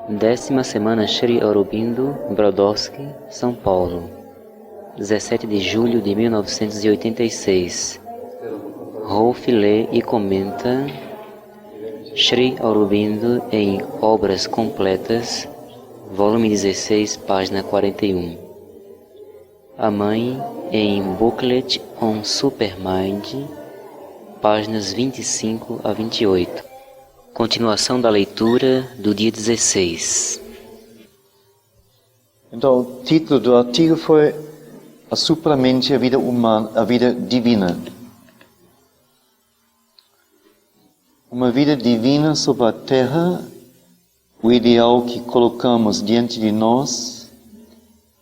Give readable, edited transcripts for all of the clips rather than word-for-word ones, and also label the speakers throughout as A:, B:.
A: 10ª semana Sri Aurobindo, Brodowski, São Paulo, 17 de julho de 1986. Rolf lê e comenta Sri Aurobindo em Obras Completas, volume 16, página 41. A Mãe em Booklet on Supermind, páginas 25 a 28. Continuação da leitura do dia 16.
B: Então, o título do artigo foi A Supramente a Vida Humana, a Vida Divina. Uma vida divina sobre a Terra, o ideal que colocamos diante de nós,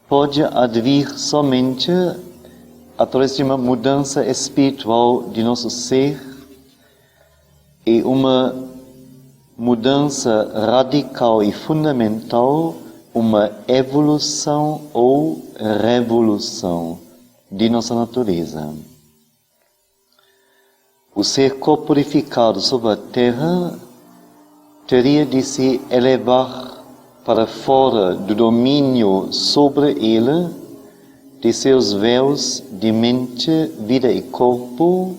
B: pode advir somente através de uma mudança espiritual de nosso ser e uma mudança radical e fundamental, uma evolução ou revolução de nossa natureza. O ser corporificado sobre a Terra teria de se elevar para fora do domínio sobre ele de seus véus de mente, vida e corpo,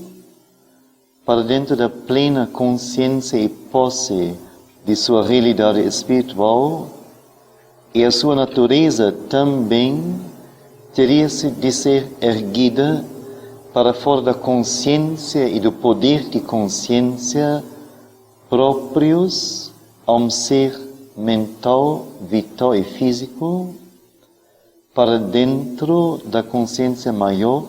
B: para dentro da plena consciência e posse de sua realidade espiritual, e a sua natureza também teria de ser erguida para fora da consciência e do poder de consciência próprios a um ser mental, vital e físico, para dentro da consciência maior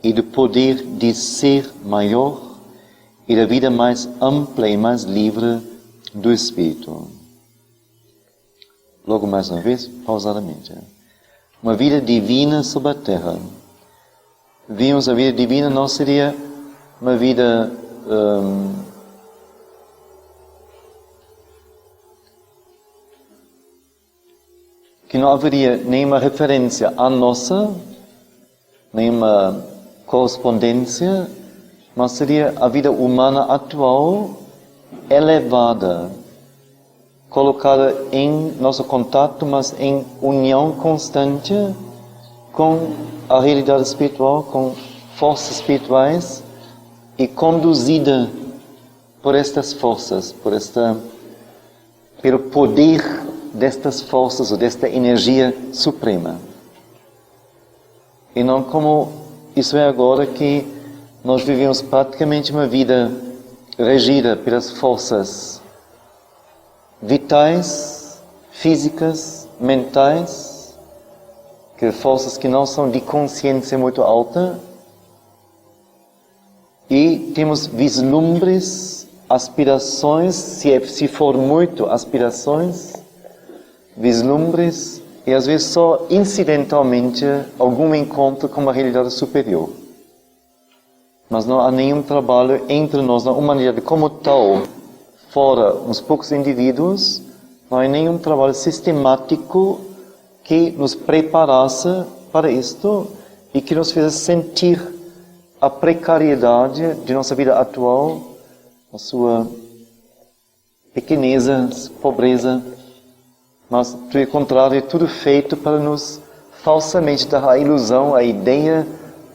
B: e do poder de ser maior e da vida mais ampla e mais livre do Espírito. Logo mais uma vez, pausadamente. Uma vida divina sobre a Terra. Vimos a vida divina não seria uma vida que não haveria nenhuma referência à nossa, nenhuma correspondência, mas seria a vida humana atual elevada, colocada em nosso contato, mas em união constante com a realidade espiritual, com forças espirituais e conduzida por estas forças, pelo poder destas forças ou desta energia suprema. E não como isso é agora que nós vivemos praticamente uma vida regida pelas forças vitais, físicas, mentais, forças que não são de consciência muito alta, e temos vislumbres, aspirações, se for muito aspirações, vislumbres, e às vezes só incidentalmente algum encontro com uma realidade superior. Mas não há nenhum trabalho entre nós, na humanidade como tal, fora uns poucos indivíduos, não há nenhum trabalho sistemático que nos preparasse para isto e que nos fizesse sentir a precariedade de nossa vida atual, a sua pequeneza, pobreza, mas, pelo contrário, é tudo feito para nos falsamente dar a ilusão, a ideia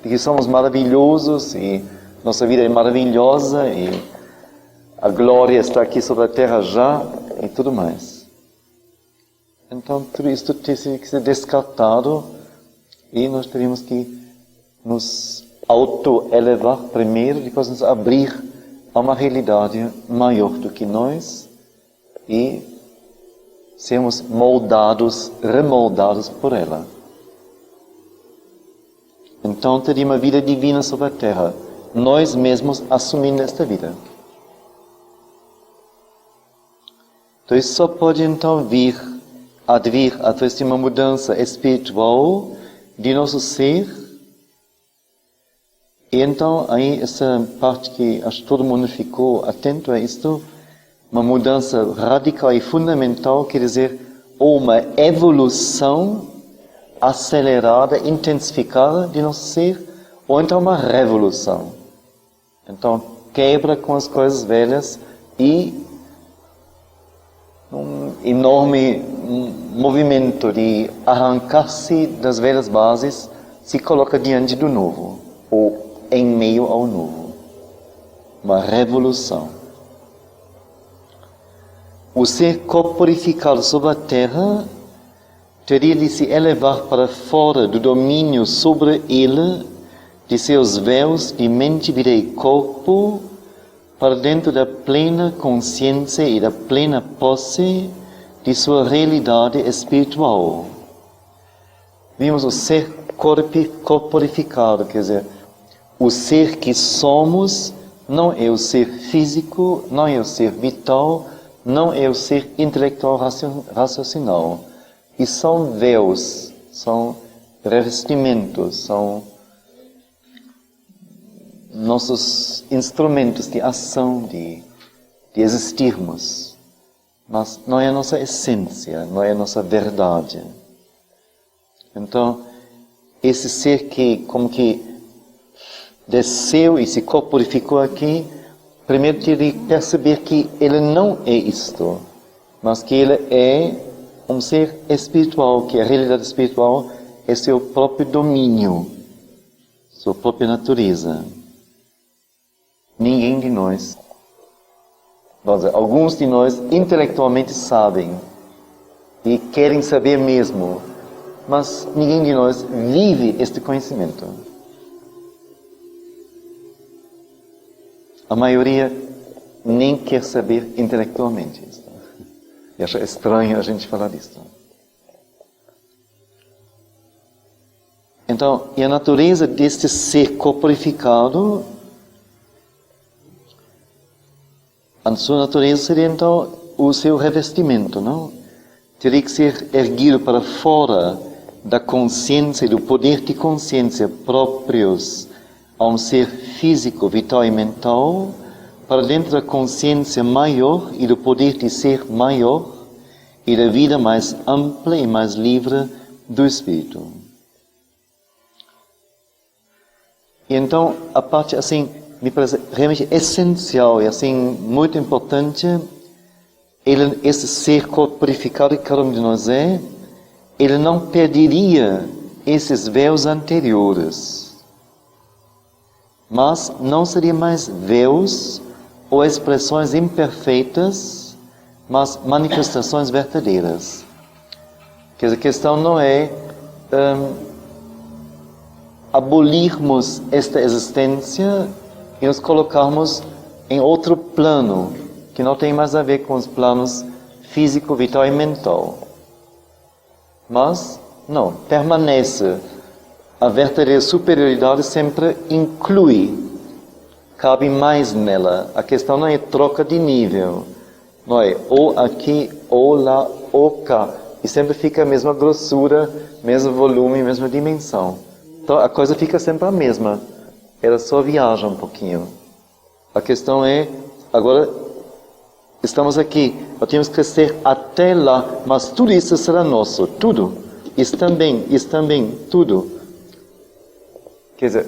B: de que somos maravilhosos e nossa vida é maravilhosa e a glória está aqui sobre a terra já e tudo mais. Então, tudo isso tem que ser descartado e nós teríamos que nos auto-elevar primeiro, depois nos abrir a uma realidade maior do que nós e sermos moldados, remoldados por ela. Então teria uma vida divina sobre a Terra, nós mesmos assumindo esta vida. Então isso só pode então advir através de uma mudança espiritual de nosso ser. E então aí essa parte que acho que todo mundo ficou atento a isto, uma mudança radical e fundamental, quer dizer, ou uma evolução acelerada, intensificada de nosso ser, ou então uma revolução. Então, quebra com as coisas velhas e um enorme movimento de arrancar-se das velhas bases, se coloca diante do novo, ou em meio ao novo. Uma revolução. O ser corporificado sobre a terra teria de se elevar para fora do domínio sobre ele, de seus véus de mente, vida e corpo, para dentro da plena consciência e da plena posse de sua realidade espiritual. Vimos o ser corporificado, quer dizer, o ser que somos não é o ser físico, não é o ser vital, não é o ser intelectual raciocinal. E são véus, são revestimentos, são nossos instrumentos de ação, de existirmos. Mas não é a nossa essência, não é a nossa verdade. Então, esse ser que, como que desceu e se corporificou aqui, primeiro teria que perceber que ele não é isto, mas que ele é um ser espiritual, que a realidade espiritual é seu próprio domínio, sua própria natureza. Ninguém de nós, vamos dizer, alguns de nós intelectualmente sabem e querem saber mesmo, mas ninguém de nós vive este conhecimento. A maioria nem quer saber intelectualmente. E acha estranho a gente falar disso. Então, e a natureza deste ser corporificado, a sua natureza seria então o seu revestimento, não? Teria que ser erguido para fora da consciência, do poder de consciência próprios a um ser físico, vital e mental, para dentro da consciência maior e do poder de ser maior e da vida mais ampla e mais livre do Espírito. E então, a parte assim, me parece realmente essencial e assim muito importante, esse ser corporificado que cada um de nós é, ele não perderia esses véus anteriores, mas não seria mais véus ou expressões imperfeitas, mas manifestações verdadeiras. Quer dizer, a questão não é abolirmos esta existência e nos colocarmos em outro plano, que não tem mais a ver com os planos físico, vital e mental. Mas, não, permanece. A verdadeira superioridade sempre inclui, cabe mais nela. A questão não é troca de nível, não é ou aqui, ou lá, ou cá. E sempre fica a mesma grossura, mesmo volume, mesma dimensão. Então a coisa fica sempre a mesma. Ela só viaja um pouquinho. A questão é, agora estamos aqui, nós temos que crescer até lá, mas tudo isso será nosso, tudo. Isso também, tudo. Quer dizer,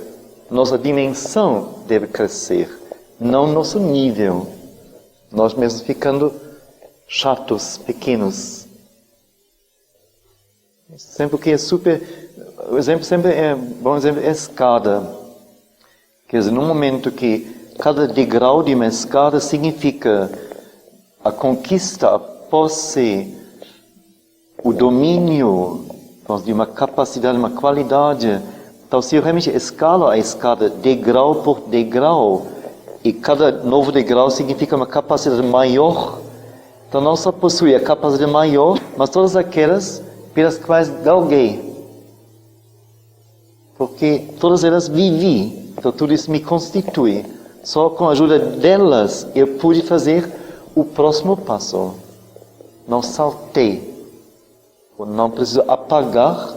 B: nossa dimensão deve crescer, não nosso nível. Nós mesmos ficando chatos, pequenos. Sempre que é o exemplo sempre é, bom exemplo é escada. Quer dizer, no momento que cada degrau de uma escada significa a conquista, a posse, o domínio de uma capacidade, uma qualidade. Então, se eu realmente escalo a escada degrau por degrau, e cada novo degrau significa uma capacidade maior, então não só possui a capacidade maior, mas todas aquelas pelas quais galguei. Porque todas elas vivi, então tudo isso me constitui. Só com a ajuda delas eu pude fazer o próximo passo. Não saltei. Não preciso apagar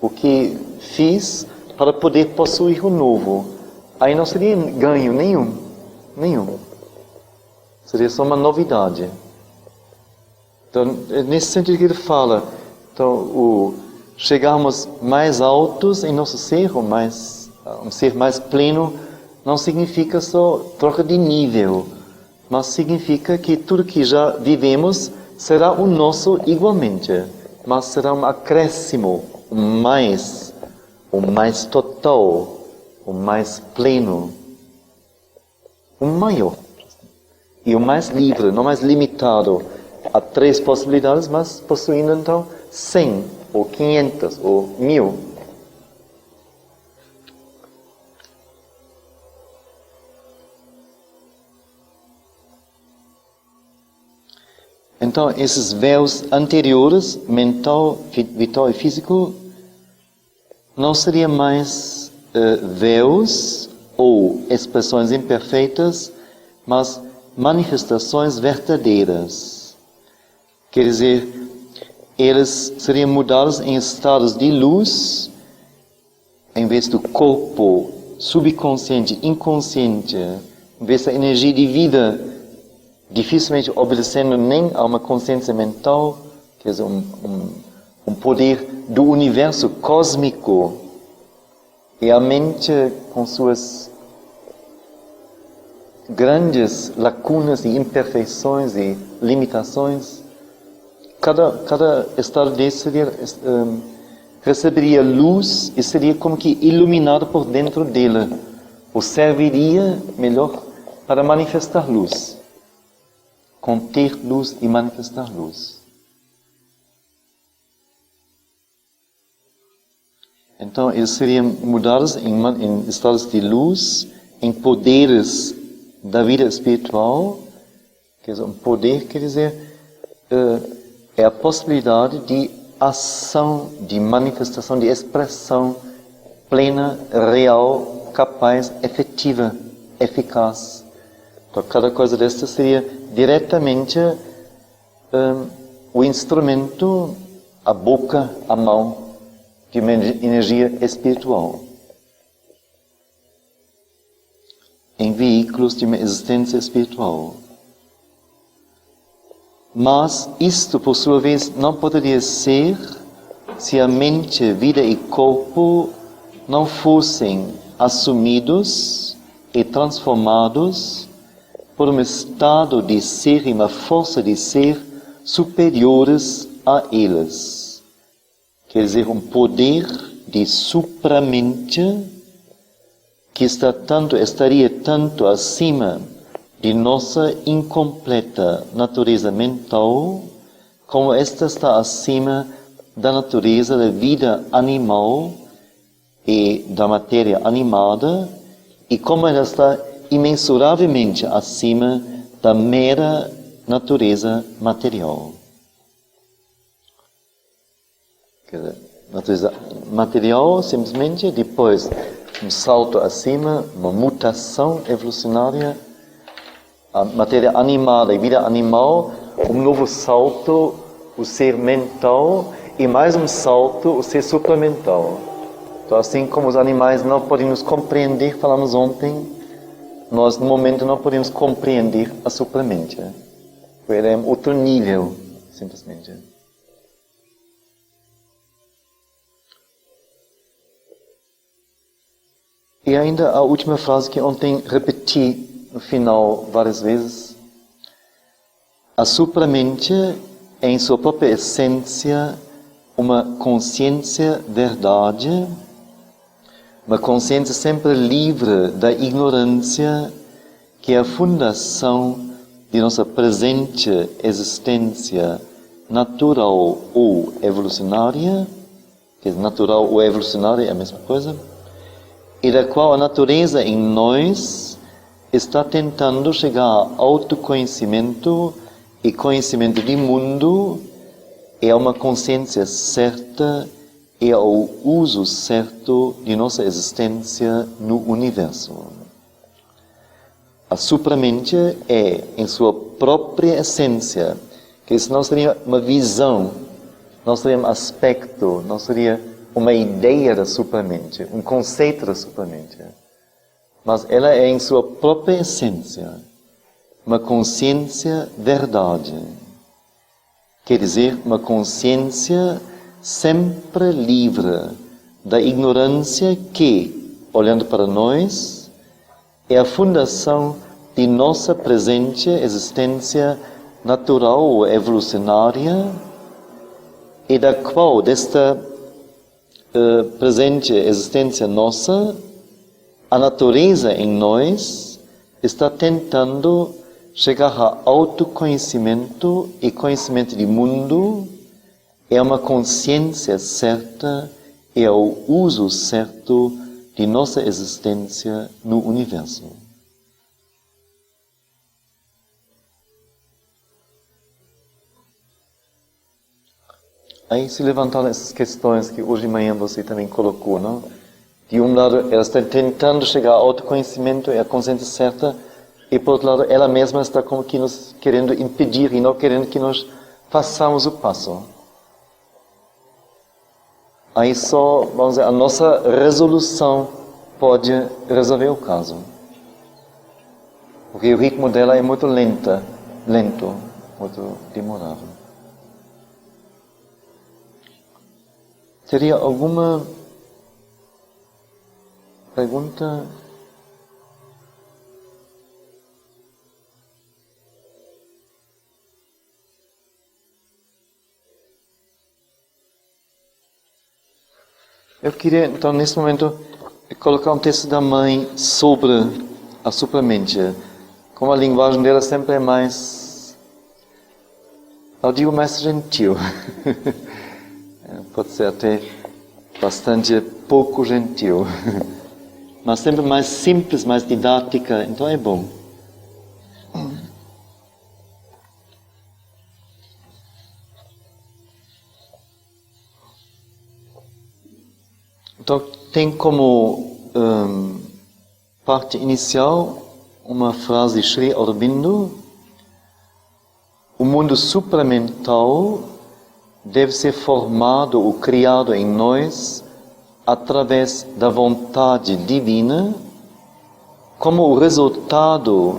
B: o que fiz para poder possuir o novo. Aí não seria ganho nenhum. Seria só uma novidade. Então, é nesse sentido que ele fala. Então, chegarmos mais altos em nosso ser, um ser mais pleno, não significa só troca de nível, mas significa que tudo que já vivemos será o nosso igualmente, mas será um acréscimo, o mais total, o mais pleno, o maior e o mais livre, não mais limitado a 3 possibilidades, mas possuindo então 100 ou 500 ou 1000. Então, esses véus anteriores, mental, vital e físico, não seriam mais véus ou expressões imperfeitas, mas manifestações verdadeiras. Quer dizer, eles seriam mudados em estados de luz, em vez do corpo subconsciente, inconsciente, em vez da energia de vida, dificilmente obedecendo nem a uma consciência mental, quer dizer, um poder do universo cósmico, e a mente com suas grandes lacunas e imperfeições e limitações. Cada estado desse receberia luz e seria como que iluminado por dentro dele, ou serviria melhor para manifestar luz. Conter luz e manifestar luz. Então, eles seriam mudados em estados de luz, em poderes da vida espiritual. Quer dizer, um poder quer dizer é a possibilidade de ação, de manifestação, de expressão plena, real, capaz, efetiva, eficaz. Então, cada coisa desta seria diretamente o instrumento, a boca, a mão de uma energia espiritual. Em veículos de uma existência espiritual. Mas isto, por sua vez, não poderia ser se a mente, vida e corpo não fossem assumidos e transformados por um estado de ser e uma força de ser superiores a eles. Quer dizer, um poder de supramente que estaria tanto acima de nossa incompleta natureza mental, como esta está acima da natureza da vida animal e da matéria animada, e como ela está imensuravelmente acima da mera natureza material. Quer dizer, natureza material, simplesmente, depois um salto acima, uma mutação evolucionária, a matéria animada e vida animal, um novo salto, o ser mental, e mais um salto, o ser supramental. Então, assim como os animais não podem nos compreender, falamos ontem, nós no momento não podemos compreender a supramente. Ele é outro nível, simplesmente. E ainda a última frase que ontem repeti no final várias vezes. A supramente é em sua própria essência uma consciência verdade, uma consciência sempre livre da ignorância, que é a fundação de nossa presente existência natural ou evolucionária, que é natural ou evolucionária é a mesma coisa, e da qual a natureza em nós está tentando chegar a autoconhecimento e conhecimento de mundo, e a uma consciência certa e ao uso certo de nossa existência no universo. A supramente é, em sua própria essência, que isso não seria uma visão, não seria um aspecto, não seria uma ideia da supramente, um conceito da supramente. Mas ela é em sua própria essência uma consciência verdade. Quer dizer, uma consciência sempre livre da ignorância que, olhando para nós, é a fundação de nossa presente existência natural ou evolucionária e da qual desta presente existência nossa, a natureza em nós está tentando chegar a autoconhecimento e conhecimento do mundo, é uma consciência certa e ao uso certo de nossa existência no universo. Aí se levantaram essas questões que hoje de manhã você também colocou, não? De um lado, ela está tentando chegar ao autoconhecimento e à consciência certa, e por outro lado, ela mesma está como que nos querendo impedir e não querendo que nós façamos o passo. Aí só, vamos dizer, a nossa resolução pode resolver o caso. Porque o ritmo dela é muito lento, muito demorado. Teria alguma pergunta? Eu queria, então, nesse momento, colocar um texto da mãe sobre a supramente. Como a linguagem dela sempre é mais, eu digo mais gentil. Pode ser até bastante pouco gentil. Mas sempre mais simples, mais didática, então é bom. Então, tem como parte inicial uma frase de Sri Aurobindo: o mundo supramental deve ser formado ou criado em nós através da vontade divina, como o resultado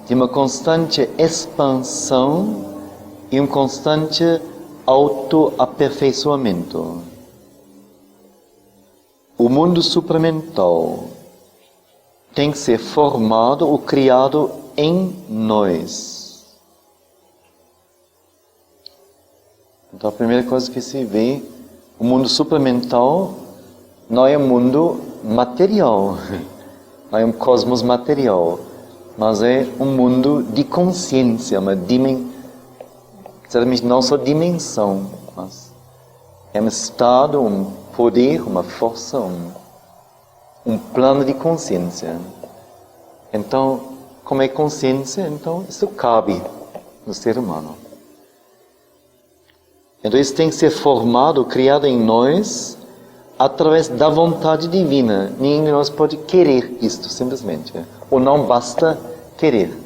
B: de uma constante expansão e um constante autoaperfeiçoamento. O mundo supramental tem que ser formado ou criado em nós. Então a primeira coisa que se vê, o mundo supramental não é um mundo material, não é um cosmos material, mas é um mundo de consciência, uma dimensão, não só dimensão, mas é um estado, um poder, uma força, um plano de consciência. Então, como é consciência, então isso cabe no ser humano. Então isso tem que ser formado, criado em nós, através da vontade divina. Ninguém de nós pode querer isto, simplesmente. Ou não basta querer.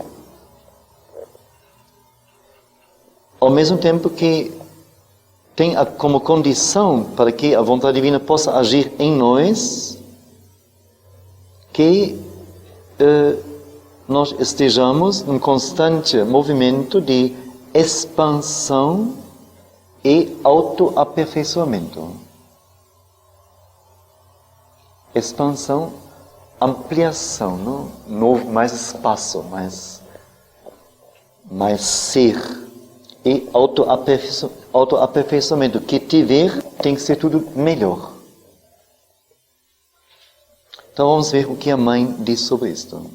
B: Ao mesmo tempo que tem como condição para que a vontade divina possa agir em nós, que nós estejamos num constante movimento de expansão e autoaperfeiçoamento. Expansão, ampliação, não? Novo, mais espaço, mais ser. E autoaperfeiçoamento. Que tiver, tem que ser tudo melhor. Então vamos ver o que a mãe diz sobre isto.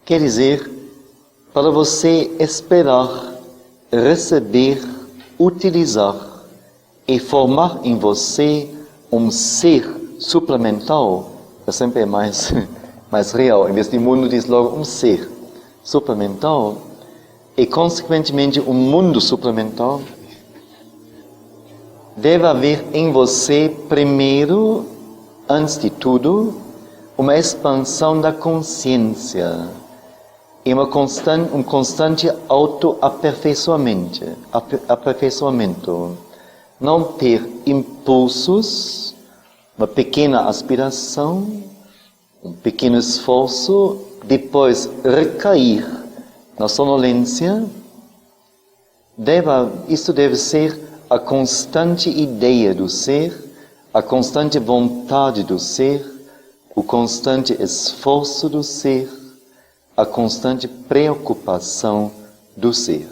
B: Quer dizer, para você esperar, receber, utilizar e formar em você um ser suplementar, que sempre é mais real. Em vez de mundo, diz logo um ser suplementar, e consequentemente um mundo suplementar, deve haver em você, primeiro, antes de tudo, uma expansão da consciência e um constante autoaperfeiçoamento. Não ter impulsos, uma pequena aspiração, um pequeno esforço, depois recair na sonolência. Isso deve ser a constante ideia do ser, a constante vontade do ser, o constante esforço do ser, a constante preocupação do ser.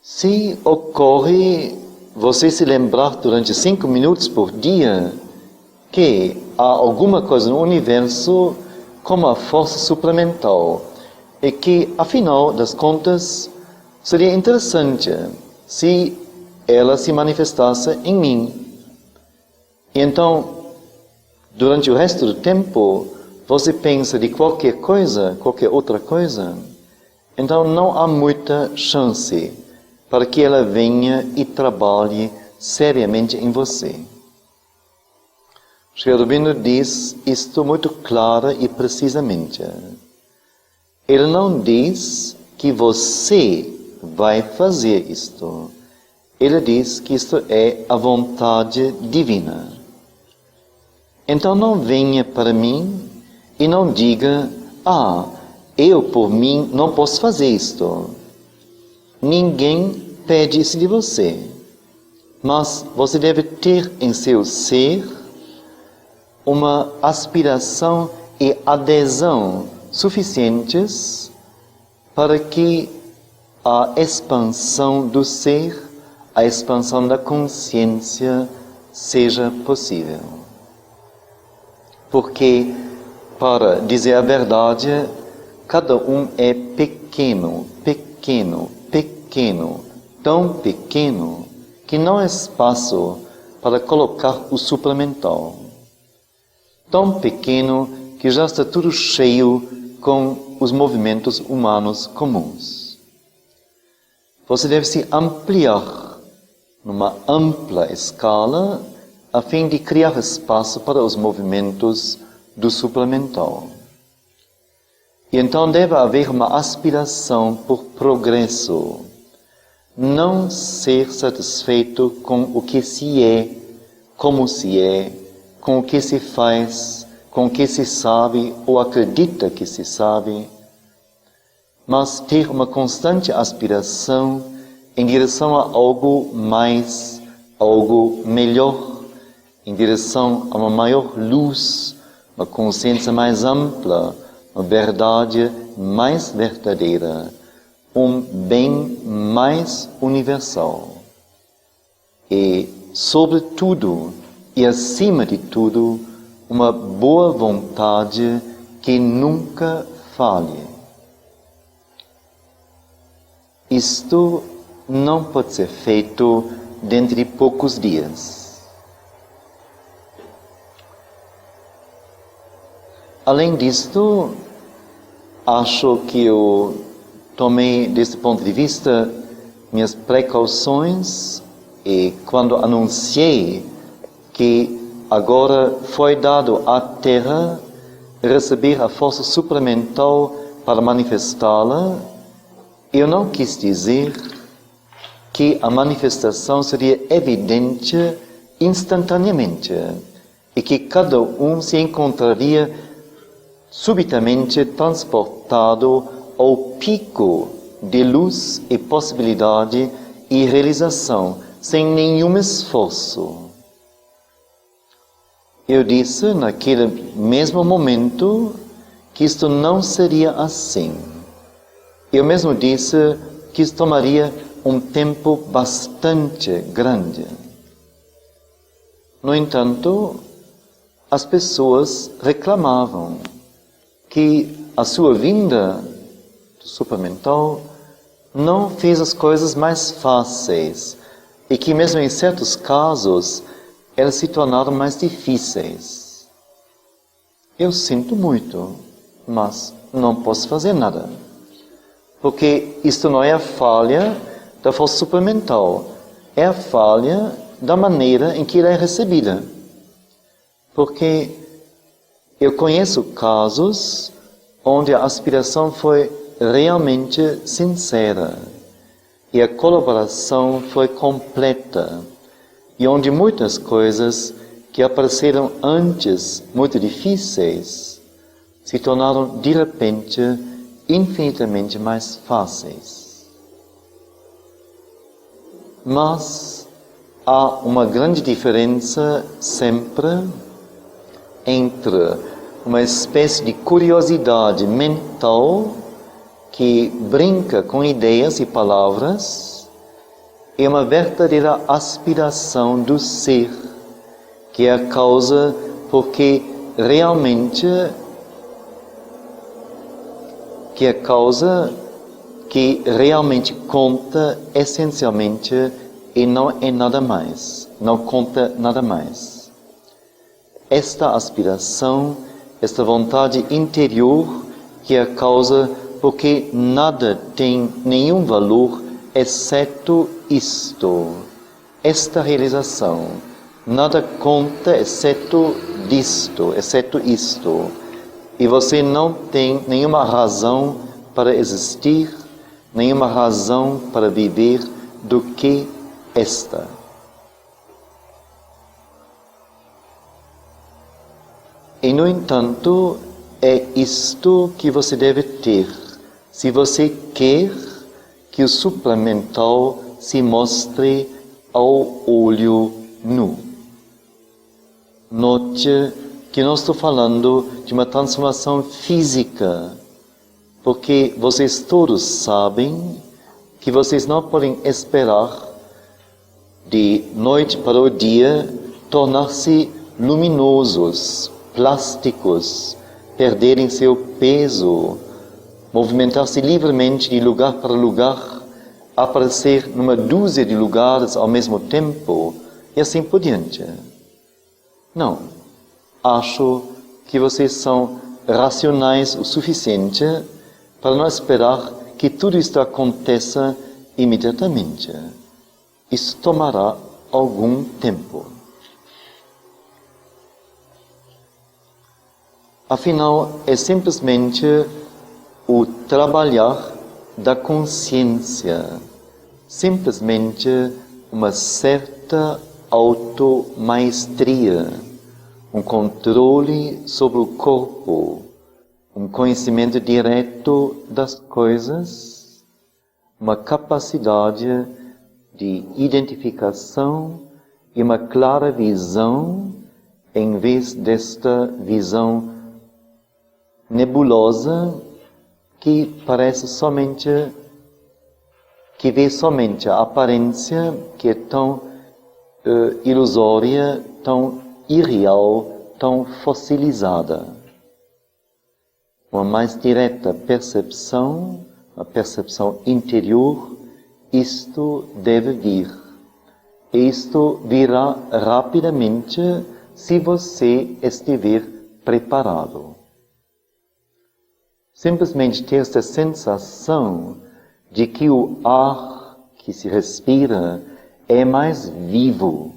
B: Se ocorre você se lembrar durante 5 minutos por dia que há alguma coisa no universo como a força suplementar e que, afinal das contas, seria interessante se ela se manifestasse em mim. E então, durante o resto do tempo, você pensa de qualquer coisa, qualquer outra coisa, então não há muita chance para que ela venha e trabalhe seriamente em você. Sri Aurobindo diz isto muito clara e precisamente. Ele não diz que você vai fazer isto. Ele diz que isto é a vontade divina. Então não venha para mim e não diga, eu por mim não posso fazer isto. Ninguém pede isso de você. Mas você deve ter em seu ser uma aspiração e adesão suficientes para que a expansão do ser, a expansão da consciência seja possível. Porque, para dizer a verdade, cada um é pequeno, tão pequeno que não há espaço para colocar o suplementar. Tão pequeno que já está tudo cheio com os movimentos humanos comuns. Você deve se ampliar numa ampla escala a fim de criar espaço para os movimentos do suplementar. E então deve haver uma aspiração por progresso. Não ser satisfeito com o que se é, como se é, com o que se faz, com o que se sabe ou acredita que se sabe, mas ter uma constante aspiração em direção a algo mais, algo melhor, em direção a uma maior luz, uma consciência mais ampla, uma verdade mais verdadeira, um bem mais universal. E, sobretudo, e acima de tudo, uma boa vontade que nunca falhe. Isto não pode ser feito dentro de poucos dias. Além disto, acho que eu tomei, desse ponto de vista, minhas precauções e quando anunciei que agora foi dado à Terra receber a força suplementar para manifestá-la, eu não quis dizer que a manifestação seria evidente instantaneamente e que cada um se encontraria subitamente transportado ao pico de luz e possibilidade e realização, sem nenhum esforço. Eu disse naquele mesmo momento que isto não seria assim. Eu mesmo disse que isso tomaria um tempo bastante grande. No entanto, as pessoas reclamavam que a sua vinda suplementar não fez as coisas mais fáceis e que mesmo em certos casos elas se tornaram mais difíceis. Eu sinto muito, mas não posso fazer nada. Porque isto não é a falha da força suplementar, é a falha da maneira em que ela é recebida. Porque eu conheço casos onde a aspiração foi realmente sincera e a colaboração foi completa, e onde muitas coisas que apareceram antes muito difíceis se tornaram de repente infinitamente mais fáceis. Mas há uma grande diferença sempre entre uma espécie de curiosidade mental que brinca com ideias e palavras, é uma verdadeira aspiração do ser, que é a causa porque realmente conta essencialmente e não é nada mais, não conta nada mais. Esta aspiração, esta vontade interior, que é a causa porque nada tem nenhum valor exceto isto, esta realização. Nada conta exceto isto. E você não tem nenhuma razão para existir, nenhuma razão para viver do que esta. E, no entanto, é isto que você deve ter, se você quer que o supramental se mostre ao olho nu. Note que não estou falando de uma transformação física, porque vocês todos sabem que vocês não podem esperar de noite para o dia tornar-se luminosos, plásticos, perderem seu peso, movimentar-se livremente de lugar para lugar, aparecer numa dúzia de lugares ao mesmo tempo e assim por diante. Não. Acho que vocês são racionais o suficiente para não esperar que tudo isto aconteça imediatamente. Isso tomará algum tempo. Afinal, é simplesmente o trabalhar da consciência, simplesmente uma certa automaestria, um controle sobre o corpo, um conhecimento direto das coisas, uma capacidade de identificação e uma clara visão, em vez desta visão nebulosa que parece somente, que vê somente a aparência que é tão ilusória, tão irreal, tão fossilizada. Uma mais direta percepção, uma percepção interior, isto deve vir. E isto virá rapidamente se você estiver preparado. Simplesmente ter esta sensação de que o ar que se respira é mais vivo,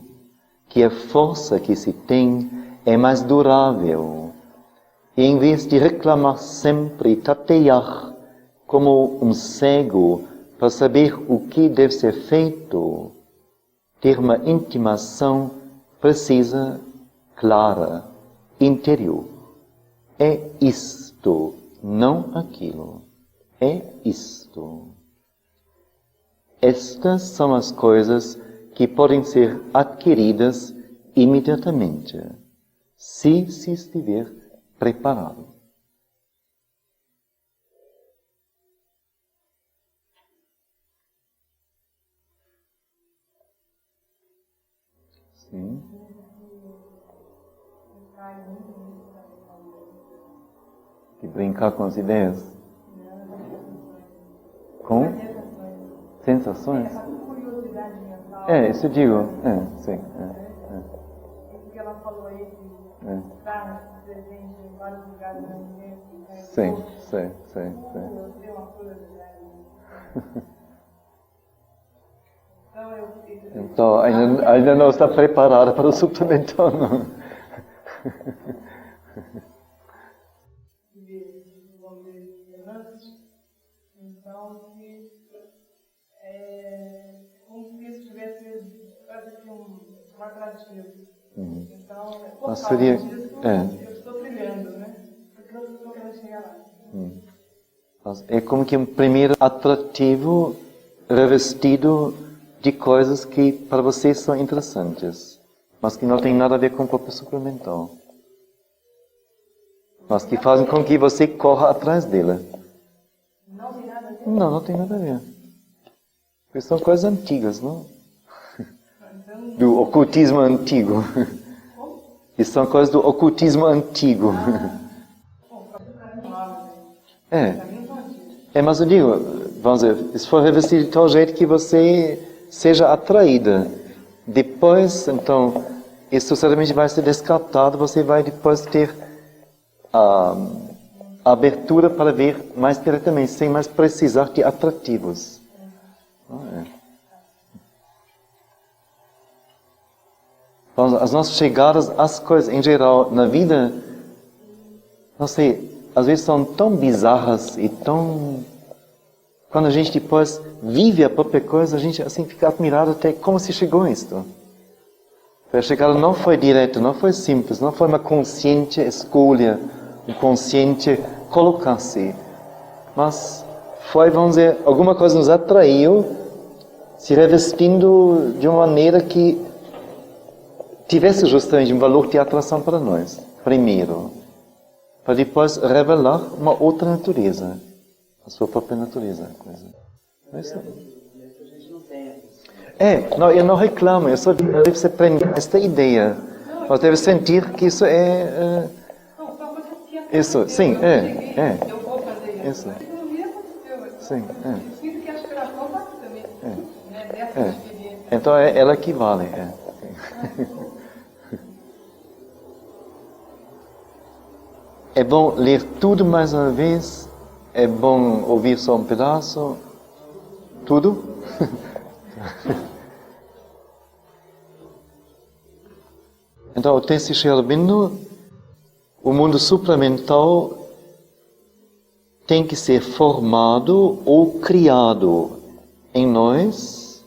B: que a força que se tem é mais durável. E em vez de reclamar sempre e tatear como um cego para saber o que deve ser feito, ter uma intimação precisa, clara, interior. É isto, não aquilo. É isto. Estas são as coisas que podem ser adquiridas imediatamente, se estiver preparado. Sim. De brincar com as ideias? Com sensações? Isso eu digo. Sim.
C: Isso que ela falou aí, de estar presente em vários lugares ao mesmo tempo.
B: Sim.
C: Eu tenho uma curiosidade.
B: Então, ainda não está preparada para o suplementar, não.
C: Então, como se isso tivesse quase que um atrativo. Então, por causa disso, eu estou trilhando, né? Porque eu estou querendo chegar lá.
B: É como que um primeiro atrativo revestido de coisas que para vocês são interessantes, mas que não tem nada a ver com o corpo suplementar. mas que fazem com que você corra atrás dela.
C: Não tem nada a ver?
B: Não, não tem nada a ver. Porque são coisas antigas, não? Do ocultismo antigo. Isso são coisas do ocultismo antigo. Mas eu digo, vamos dizer, isso foi revestido de tal jeito que você seja atraída. Depois, então, isso certamente vai ser descartado, você vai depois ter a abertura para ver mais diretamente, sem mais precisar de atrativos. As nossas chegadas às coisas em geral na vida, não sei, às vezes são tão bizarras e tão... Quando a gente depois vive a própria coisa, a gente assim fica admirado até como se chegou a isto. A chegada não foi direta, não foi simples, não foi uma consciente escolha, um consciente colocar-se. Mas foi, vamos dizer, alguma coisa nos atraiu, se revestindo de uma maneira que tivesse justamente um valor de atração para nós, primeiro, para depois revelar uma outra natureza, a sua própria natureza. Não, eu não reclamo, eu só deve ser prender esta ideia, mas deve sentir que isso é... Isso, sim,
C: Eu vou fazer isso. Mas não me aconteceu.
B: Sim,
C: Eu sinto que acho que era falta também, né, dessa experiência.
B: Então é ela que vale. É bom ler tudo mais uma vez? É bom ouvir só um pedaço? Tudo? Então, o texto de Sri Aurobindo, o mundo supramental tem que ser formado ou criado em nós.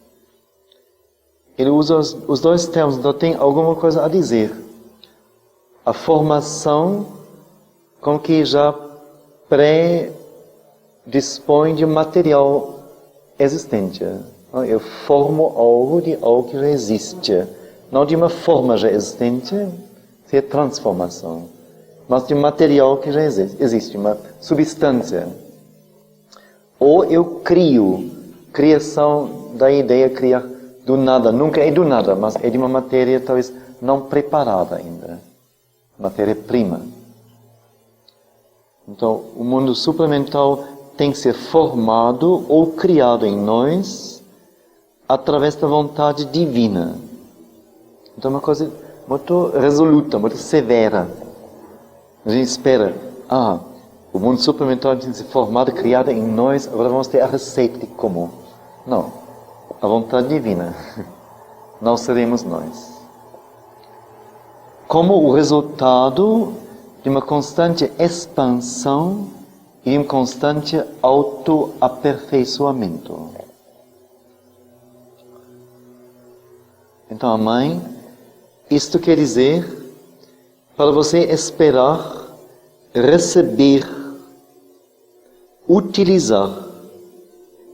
B: Ele usa os dois termos, então tem alguma coisa a dizer. A formação com que já predispõe de material existente. Eu formo algo de algo que já existe. Não de uma forma já existente, que é transformação, mas de um material que já existe, uma substância. Ou eu crio, criação da ideia, criar do nada, nunca é do nada, mas é de uma matéria talvez não preparada ainda, matéria-prima. Então, o mundo supramental tem que ser formado ou criado em nós através da vontade divina. Então, é uma coisa muito resoluta, muito severa. A gente espera, o mundo supramental tem que ser formado, criado em nós, agora vamos ter a receita de como. Não, a vontade divina. Não seremos nós. Como o resultado de uma constante expansão e um constante autoaperfeiçoamento. Então, a mãe, isto quer dizer, para você esperar, receber, utilizar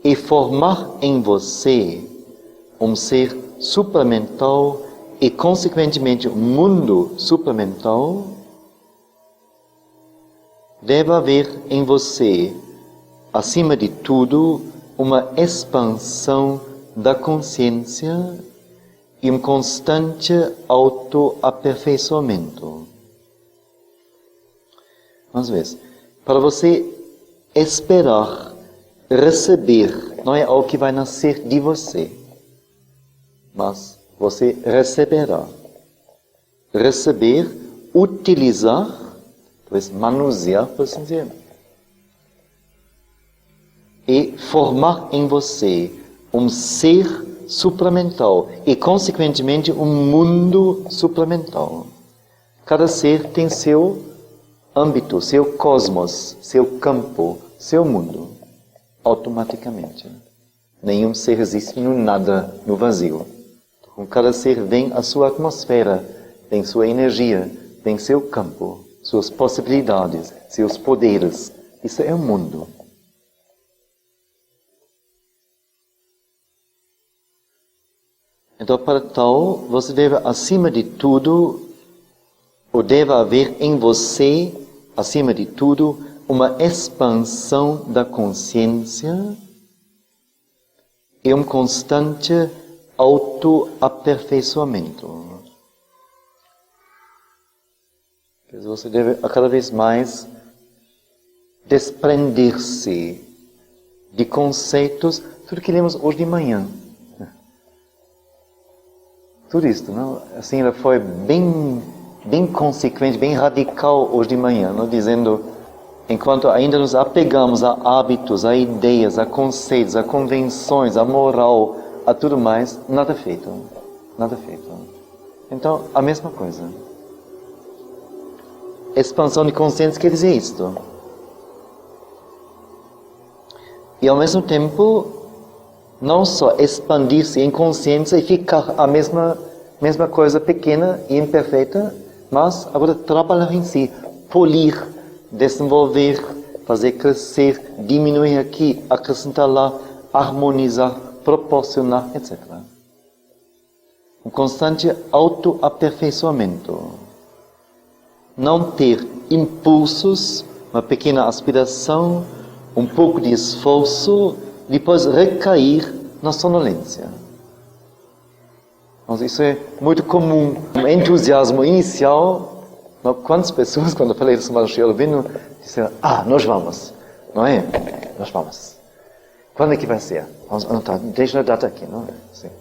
B: e formar em você um ser supramental e, consequentemente, um mundo supramental, deve haver em você, acima de tudo, uma expansão da consciência e um constante autoaperfeiçoamento. Vamos ver. Para você esperar, receber, não é algo que vai nascer de você, mas você receberá. Receber, utilizar, talvez manusear, por assim dizer, e formar em você um ser supramental e, consequentemente, um mundo supramental. Cada ser tem seu âmbito, seu cosmos, seu campo, seu mundo, automaticamente. Nenhum ser existe no nada, no vazio. Com cada ser vem a sua atmosfera, vem sua energia, vem seu campo, suas possibilidades, seus poderes. Isso é o mundo. Então, para tal, você deve, acima de tudo, ou deve haver em você acima de tudo, uma expansão da consciência e um constante autoaperfeiçoamento. Você deve a cada vez mais desprender-se de conceitos, tudo que lemos hoje de manhã. Tudo isso, não? Assim, ela foi bem consequente, bem radical hoje de manhã, não? Dizendo, enquanto ainda nos apegamos a hábitos, a ideias, a conceitos, a convenções, a moral, a tudo mais, nada feito. Nada feito. Então, a mesma coisa. Expansão de consciência quer dizer isto. E ao mesmo tempo, não só expandir-se em consciência e ficar a mesma coisa pequena e imperfeita, mas agora trabalhar em si, polir, desenvolver, fazer crescer, diminuir aqui, acrescentar lá, harmonizar, proporcionar, etc. Um constante autoaperfeiçoamento. Não ter impulsos, uma pequena aspiração, um pouco de esforço, depois recair na sonolência. Mas isso é muito comum. Um entusiasmo inicial. Quantas pessoas, quando eu falei do São Chielo vindo, disseram, nós vamos. Não é? Nós vamos. Quando é que vai ser? Vamos anotar, deixa a data aqui, não é? Sim.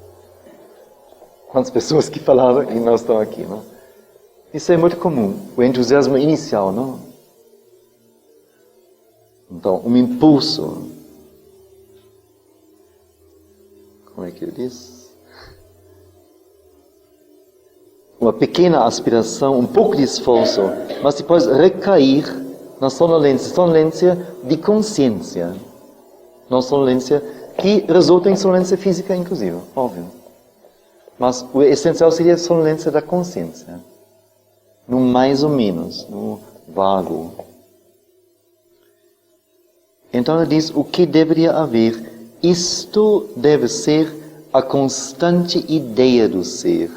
B: Quantas pessoas que falaram e não estão aqui, não? Isso é muito comum. O entusiasmo inicial, não? Então, um impulso. Como é que eu disse? Uma pequena aspiração, um pouco de esforço, mas depois recair na sonolência de consciência. Não sonolência que resulta em sonolência física, inclusive, óbvio. Mas o essencial seria a sonolência da consciência. No mais ou menos, no vago. Então ele diz o que deveria haver. Isto deve ser a constante ideia do ser.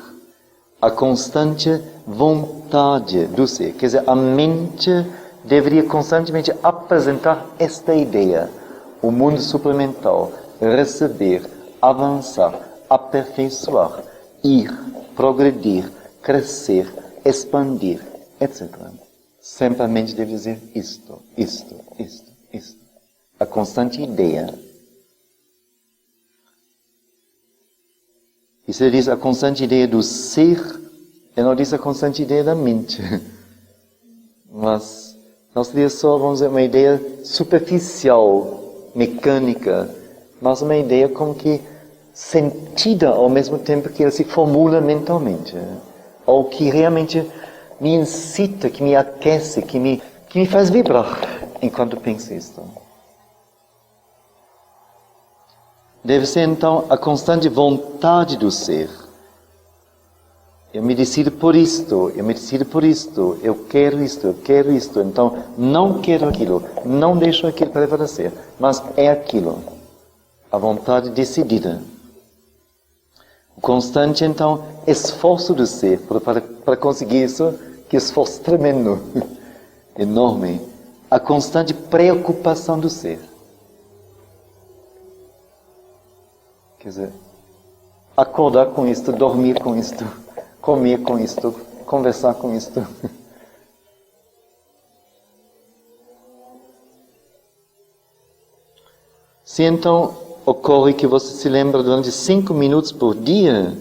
B: A constante vontade do ser. Quer dizer, a mente deveria constantemente apresentar esta ideia. O mundo suplementar, receber, avançar, aperfeiçoar, ir, progredir, crescer, expandir, etc. Sempre a mente deve dizer isto. A constante ideia. E se ele diz a constante ideia do ser, ele não diz a constante ideia da mente. Mas não seria só, vamos dizer, uma ideia superficial, mecânica, mas uma ideia como que sentida ao mesmo tempo que ela se formula mentalmente. Ou que realmente me incita, que me aquece, que me faz vibrar enquanto penso isto. Deve ser então a constante vontade do ser. Eu me decido por isto, eu quero isto, então não quero aquilo, não deixo aquilo prevalecer, mas é aquilo. A vontade decidida. O constante, então, esforço do ser para conseguir isso, que esforço tremendo, enorme. A constante preocupação do ser. Quer dizer, acordar com isto, dormir com isto, comer com isto, conversar com isto. Se então ocorre que você se lembra durante 5 minutos por dia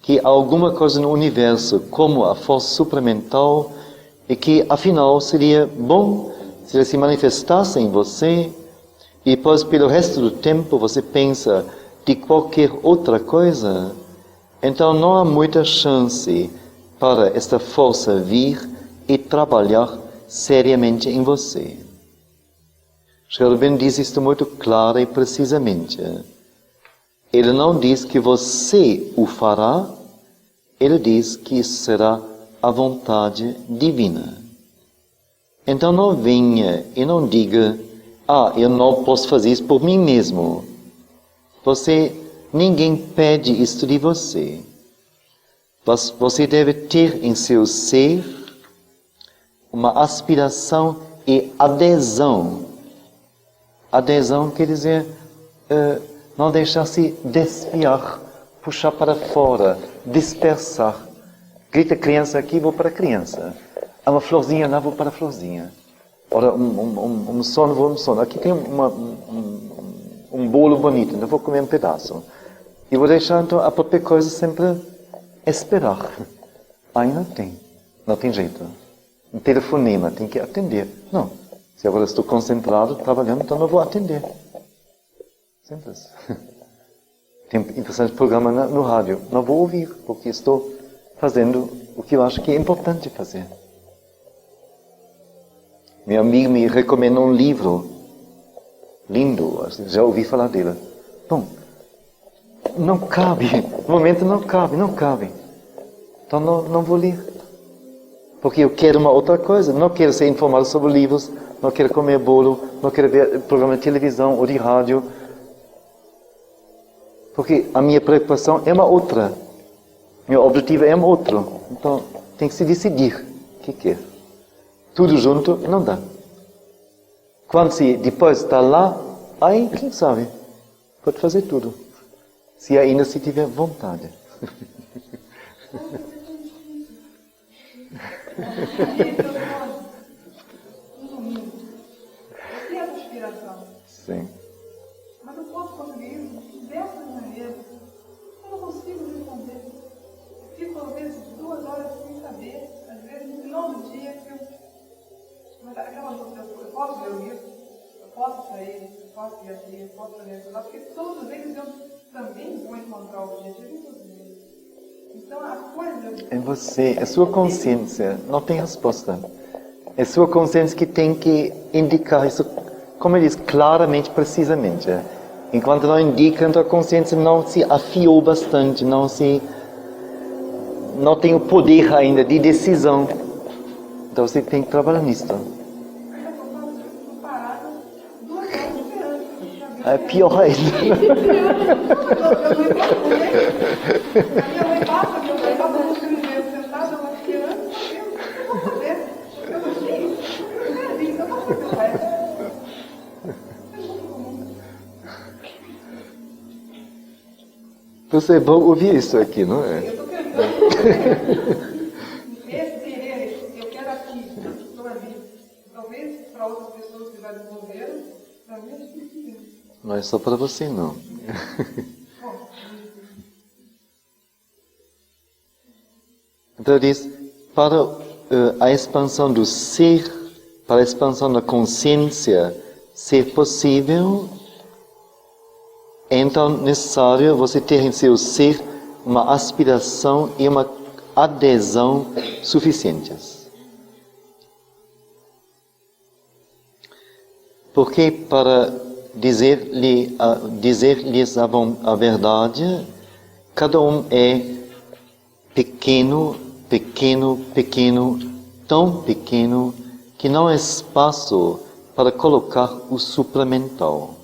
B: que há alguma coisa no universo, como a força supramental, e que afinal seria bom se ela se manifestasse em você, e depois pelo resto do tempo você pensa de qualquer outra coisa, então não há muita chance para esta força vir e trabalhar seriamente em você. Shelby diz isto muito clara e precisamente. Ele não diz que você o fará, ele diz que isso será a vontade divina. Então não venha e não diga, eu não posso fazer isso por mim mesmo. Ninguém pede isto de você. Você deve ter em seu ser uma aspiração e adesão. Adesão quer dizer não deixar-se desviar, puxar para fora, dispersar. Grita criança aqui, vou para a criança. Há uma florzinha lá, vou para a florzinha. Ora, um sono, vou um sono. Aqui tem um bolo bonito, então vou comer um pedaço. E vou deixar então a própria coisa sempre esperar. Aí não tem jeito. Um telefonema, tem que atender. Não, se agora estou concentrado, trabalhando, então não vou atender. Simples. Tem um interessante programa no rádio. Não vou ouvir, porque estou fazendo o que eu acho que é importante fazer. Meu amigo me recomendou um livro lindo, já ouvi falar dele. Bom, não cabe, no momento não cabe. Então não vou ler. Porque eu quero uma outra coisa, não quero ser informado sobre livros, não quero comer bolo, não quero ver programa de televisão ou de rádio. Porque a minha preocupação é uma outra. Meu objetivo é um outro. Então tem que se decidir o que quer. Tudo junto não dá. Quando se depois está lá, aí quem sabe, pode fazer tudo. Se ainda se tiver vontade.
C: Eu tenho essa aspiração.
B: Sim.
C: Mas eu posso conseguir isso de diversas maneiras. Eu não consigo responder. Fico, às vezes, 2 horas sem saber. Às vezes, no final do dia, mas aquela dúvida, eu posso ler o livro, eu posso sair, eu posso ir aqui, eu posso fazer isso lá, porque todos eles eu também vou encontrar o objetivo em todos eles. Então, a coisa...
B: É você, é sua consciência, não tem resposta. É sua consciência que tem que indicar isso, como ele diz, claramente, precisamente. Enquanto não indica, então a consciência não se afiou bastante, não tem o poder ainda de decisão. Então você tem que trabalhar nisso. É pior ainda.
C: A minha mãe passa, meu pai passa no escrever, sentada, ela esperando, eu vou fazer. Eu não sei, eu quero isso, eu não sei o que vai.
B: Você é bom ouvir isso aqui, não é?
C: Eu estou querendo. Eu quero aqui, estou ali. Talvez para outras pessoas que já desenvolveram, para mim é difícil.
B: Não é só para você, não. Então diz, para a expansão do ser, para a expansão da consciência ser possível, é então necessário você ter em seu ser uma aspiração e uma adesão suficientes. Porque para dizer-lhes a verdade, cada um é pequeno, tão pequeno que não há espaço para colocar o suplemental.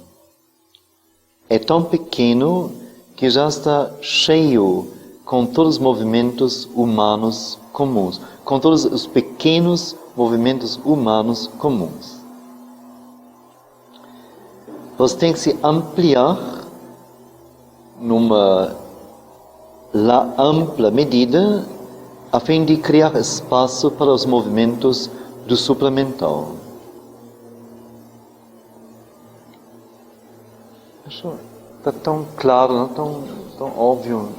B: É tão pequeno que já está cheio com todos os movimentos humanos comuns, com todos os pequenos movimentos humanos comuns. Você tem que se ampliar numa ampla medida a fim de criar espaço para os movimentos do suplemental. Está tão claro, não tão óbvio.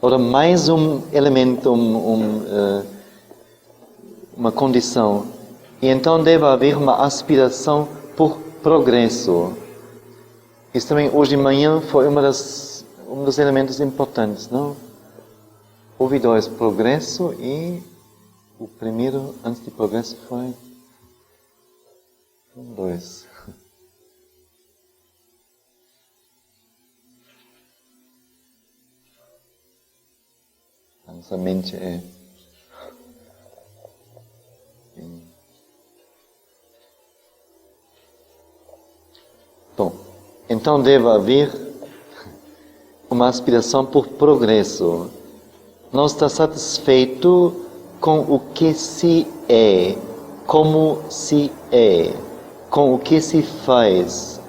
B: Ora, mais um elemento, uma condição. E então deve haver uma aspiração por progresso. Isso também hoje de manhã foi um dos elementos importantes, não? Houve 2, progresso e o primeiro, antes de progresso, foi 2. A nossa mente é... Bom, então deve haver uma aspiração por progresso. Não está satisfeito com o que se é, como se é, com o que se faz,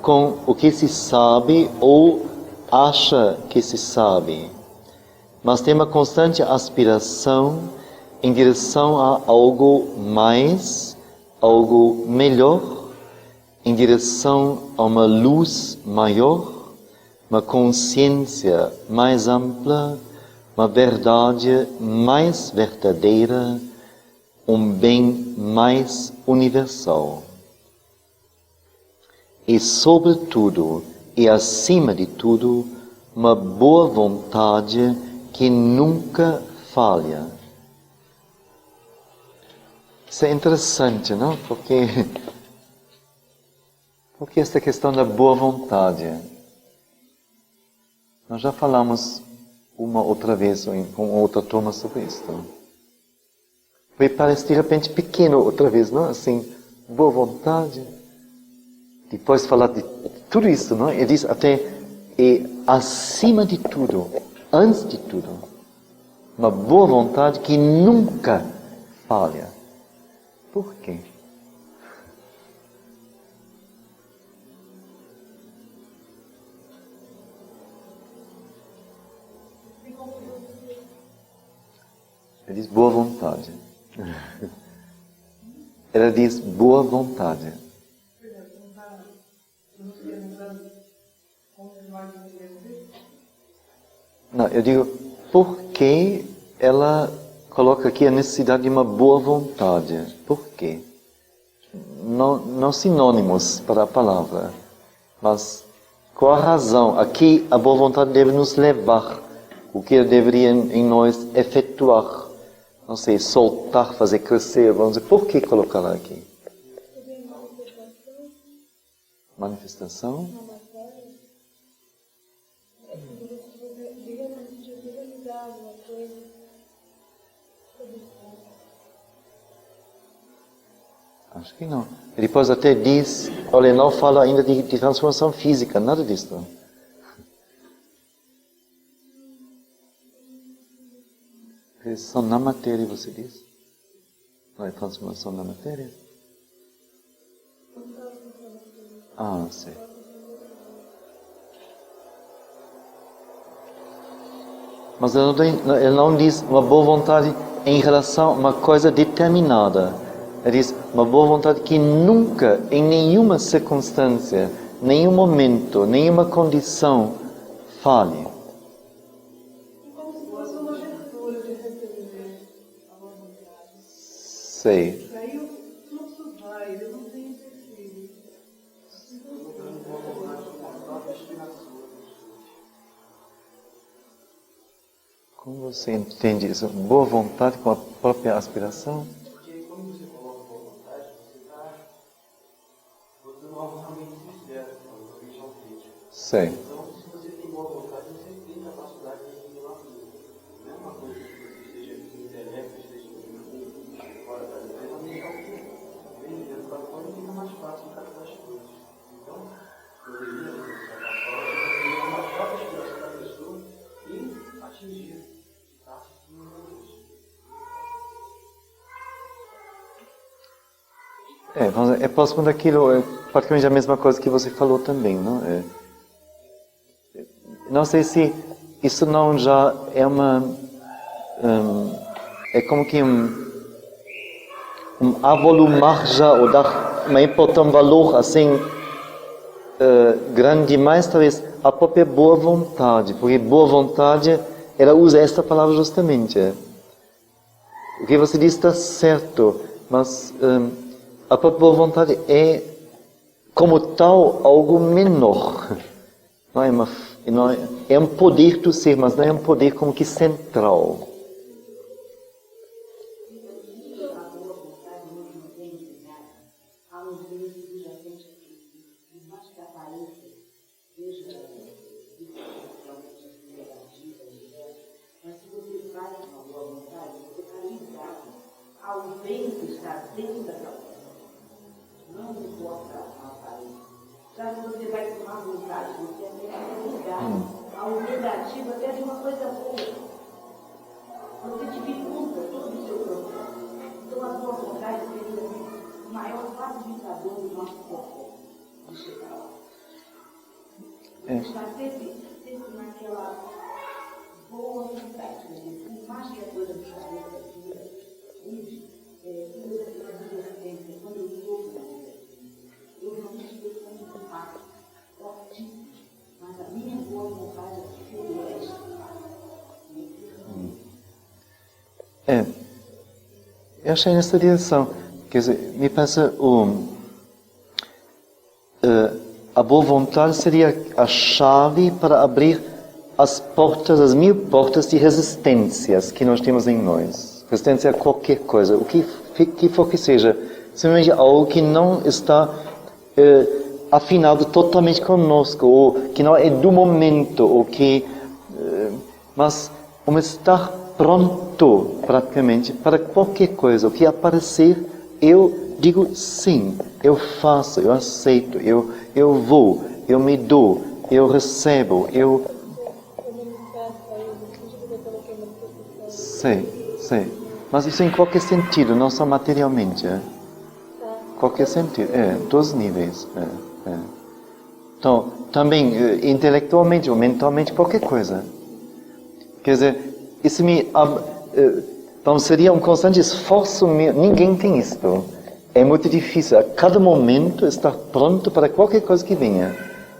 B: com o que se sabe ou acha que se sabe. Mas tem uma constante aspiração em direção a algo mais, algo melhor, em direção a uma luz maior, uma consciência mais ampla, uma verdade mais verdadeira, um bem mais universal. E, sobretudo, e acima de tudo, uma boa vontade que nunca falha. Isso é interessante, não? Porque esta questão da boa vontade. Nós já falamos uma outra vez com outra turma sobre isso. Parece de repente pequeno outra vez, não? Assim, boa vontade. Depois falar de tudo isso, não? Ele diz até, e acima de tudo, antes de tudo, uma boa vontade que nunca falha. Por quê? Ele diz boa vontade. Ela diz boa vontade. Não, eu digo, por que ela coloca aqui a necessidade de uma boa vontade? Por quê? Não sinônimos para a palavra, mas qual a razão? Aqui a boa vontade deve nos levar, o que deveria em nós efetuar. Não sei, soltar, fazer crescer, vamos dizer, por que colocá-la aqui? Manifestação? Acho que não. E depois até diz, olha, não fala ainda de transformação física, nada disso. Realização na matéria, você diz? Não é transformação na matéria? Ah, sei. Mas ele não diz uma boa vontade em relação a uma coisa determinada. Ele diz uma boa vontade que nunca, em nenhuma circunstância, nenhum momento, nenhuma condição, falhe. Sei. Como você entende isso? Boa vontade com a própria aspiração?
D: Porque quando você coloca boa vontade, você não realmente se espera, realmente é um crítico.
B: Sei.
D: Então, se você tem boa vontade, você tem capacidade de estimular tudo. Não é uma coisa que você esteja no intelecto, esteja fora da vida, realmente é um crítico. Vem de dentro para fora e fica mais fácil de captar as coisas. Então, poderia, de certa forma, uma própria aspiração da pessoa e atingir.
B: É próximo daquilo, é praticamente a mesma coisa que você falou também, não? Não sei se isso não já é é como que um avolumar já, ou dar um valor assim, grande demais, talvez, a própria boa vontade, porque boa vontade, ela usa esta palavra justamente. O que você diz está certo, mas a própria boa vontade é, como tal, algo menor. É um poder do ser, mas não é um poder como que central.
E: Ao bem que está dentro da cabeça. Não importa a aparência. Já que você vai tomar vontade, você é ligado ao negativo até de uma coisa boa. Você dificulta todo o seu processo. Então, a boa vontade seria o maior facilitador do nosso processo de chegar lá. Está sempre naquela boa vontade. Por mais que a coisa nos pareça dura, quando eu estou na eu não estou com um impacto fortíssimo, mas a minha boa vontade é superior a este impacto.
B: Eu achei nessa direção. Quer dizer, me pensa a boa vontade seria a chave para abrir as portas, as 1000 portas de resistências que nós temos em nós. Resistência a qualquer coisa, o que for que seja, simplesmente algo que não está afinado totalmente conosco, ou que não é do momento, ou que... mas um estar pronto, praticamente, para qualquer coisa, o que aparecer, eu digo sim, eu faço, eu aceito, eu vou, eu me dou, eu recebo, eu... Sei. Mas isso em qualquer sentido, não só materialmente. Qualquer sentido, todos os níveis. Então, também intelectualmente ou mentalmente, qualquer coisa. Quer dizer, isso então seria um constante esforço meu. Ninguém tem isto. É muito difícil a cada momento estar pronto para qualquer coisa que venha.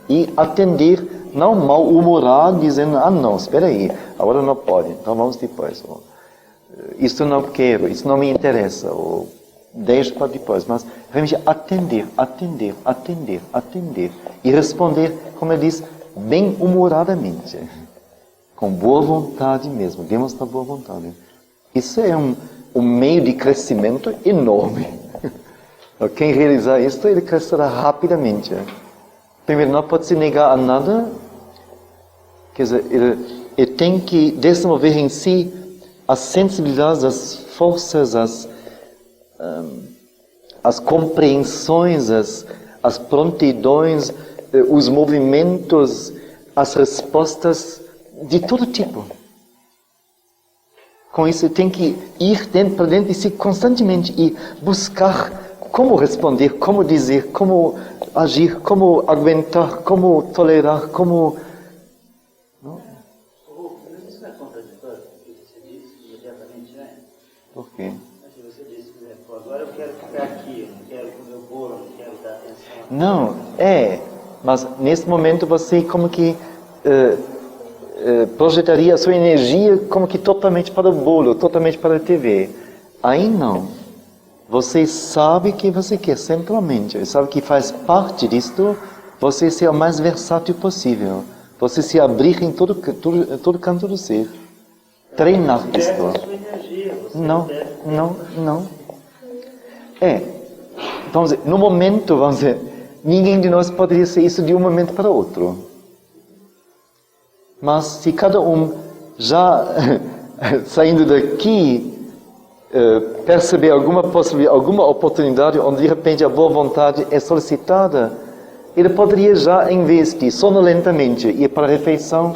B: E atender, não mal-humorado, dizendo, não, espera aí, agora não pode, então vamos depois. Isto não quero, isso não me interessa, ou deixo para depois. Mas realmente atender. E responder, como eu disse, bem-humoradamente. Com boa vontade mesmo, demonstrar boa vontade. Isso é um meio de crescimento enorme. Quem realizar isso, ele crescerá rapidamente. Primeiro, não pode se negar a nada. Quer dizer, ele tem que desenvolver em si as sensibilidades, as forças, as compreensões, as prontidões, os movimentos, as respostas de todo tipo. Com isso, tem que ir para dentro de si constantemente e buscar como responder, como dizer, como agir, como aguentar, como tolerar, como... Não?
D: Mas isso não é contraditório com o que você disse imediatamente antes?
B: Por quê?
D: Mas você disse, por exemplo, agora eu quero ficar aqui, eu não quero comer o bolo, eu não quero dar atenção.
B: Não, mas nesse momento você como que projetaria a sua energia como que totalmente para o bolo, totalmente para a TV. Aí não. Você sabe que você quer centralmente, sabe que faz parte disto, você ser o mais versátil possível. Você se abrir em todo canto do ser. Treinar isto. Não. Vamos dizer, no momento, ninguém de nós poderia ser isso de um momento para outro. Mas se cada um já saindo daqui perceber alguma possibilidade, alguma oportunidade onde de repente a boa vontade é solicitada, ele poderia já, em vez de sonolentamente ir para a refeição,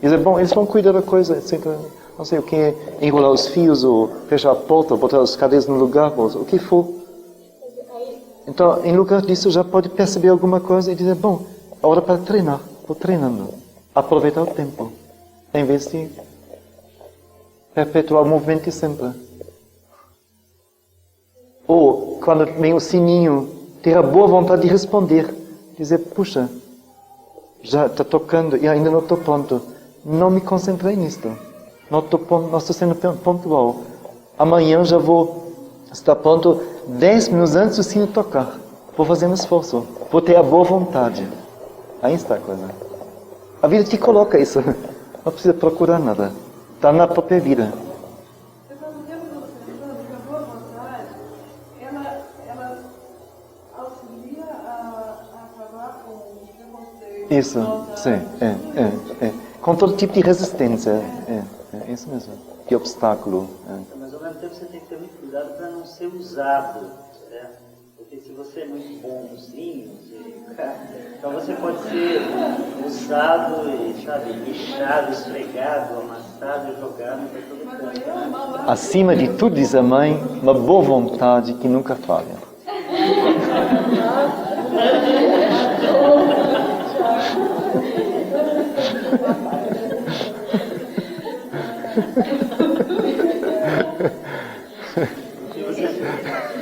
B: dizer, bom, eles vão cuidar da coisa, etc. Não sei o que, enrolar os fios, ou fechar a porta, ou botar as cadeiras no lugar, ou o que for. Então, em lugar disso, já pode perceber alguma coisa e dizer, bom, a hora para treinar, vou treinando. Aproveitar o tempo, em vez de perpetuar o movimento de sempre. Ou, quando vem o sininho, ter a boa vontade de responder. Dizer, puxa, já está tocando e ainda não estou pronto. Não me concentrei nisto. Não estou sendo pontual. Amanhã já vou estar pronto 10 minutos antes do sino tocar. Vou fazer um esforço. Vou ter a boa vontade. Aí está a coisa. A vida te coloca isso. Não precisa procurar nada. Está na própria vida. Isso, sim, com todo tipo de resistência, isso mesmo, de obstáculo.
D: Mas ao mesmo tempo você tem que ter muito cuidado para não ser usado, certo?
F: porque se você é muito bonzinho, então você pode ser usado e, sabe, lixado, esfregado, amassado e jogado para todo canto.
B: Acima de tudo, diz a mãe, uma boa vontade que nunca falha.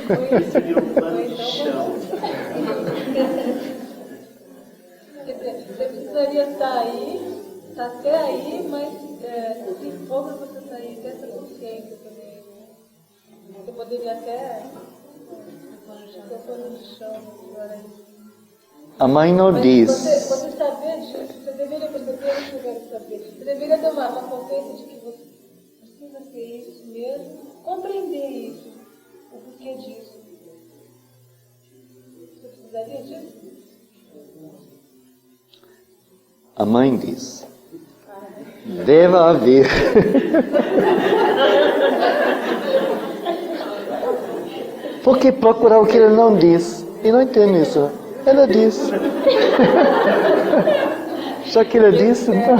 F: Você vira um pano de chão.
G: Você precisaria sair, até aí, mas se for para você sair dessa consciência também, né? Você poderia até pôr no chão agora.
B: A mãe não diz.
G: Você saber disso, você deveria perceber o que deve saber. Você deveria tomar uma consciência de que você precisa ser isso mesmo, compreender isso, o porquê disso. Você precisaria disso?
B: A mãe diz. Deve haver. Por que procurar o que ele não diz? Eu não entendo isso. Ela diz. Já que ela disse, então.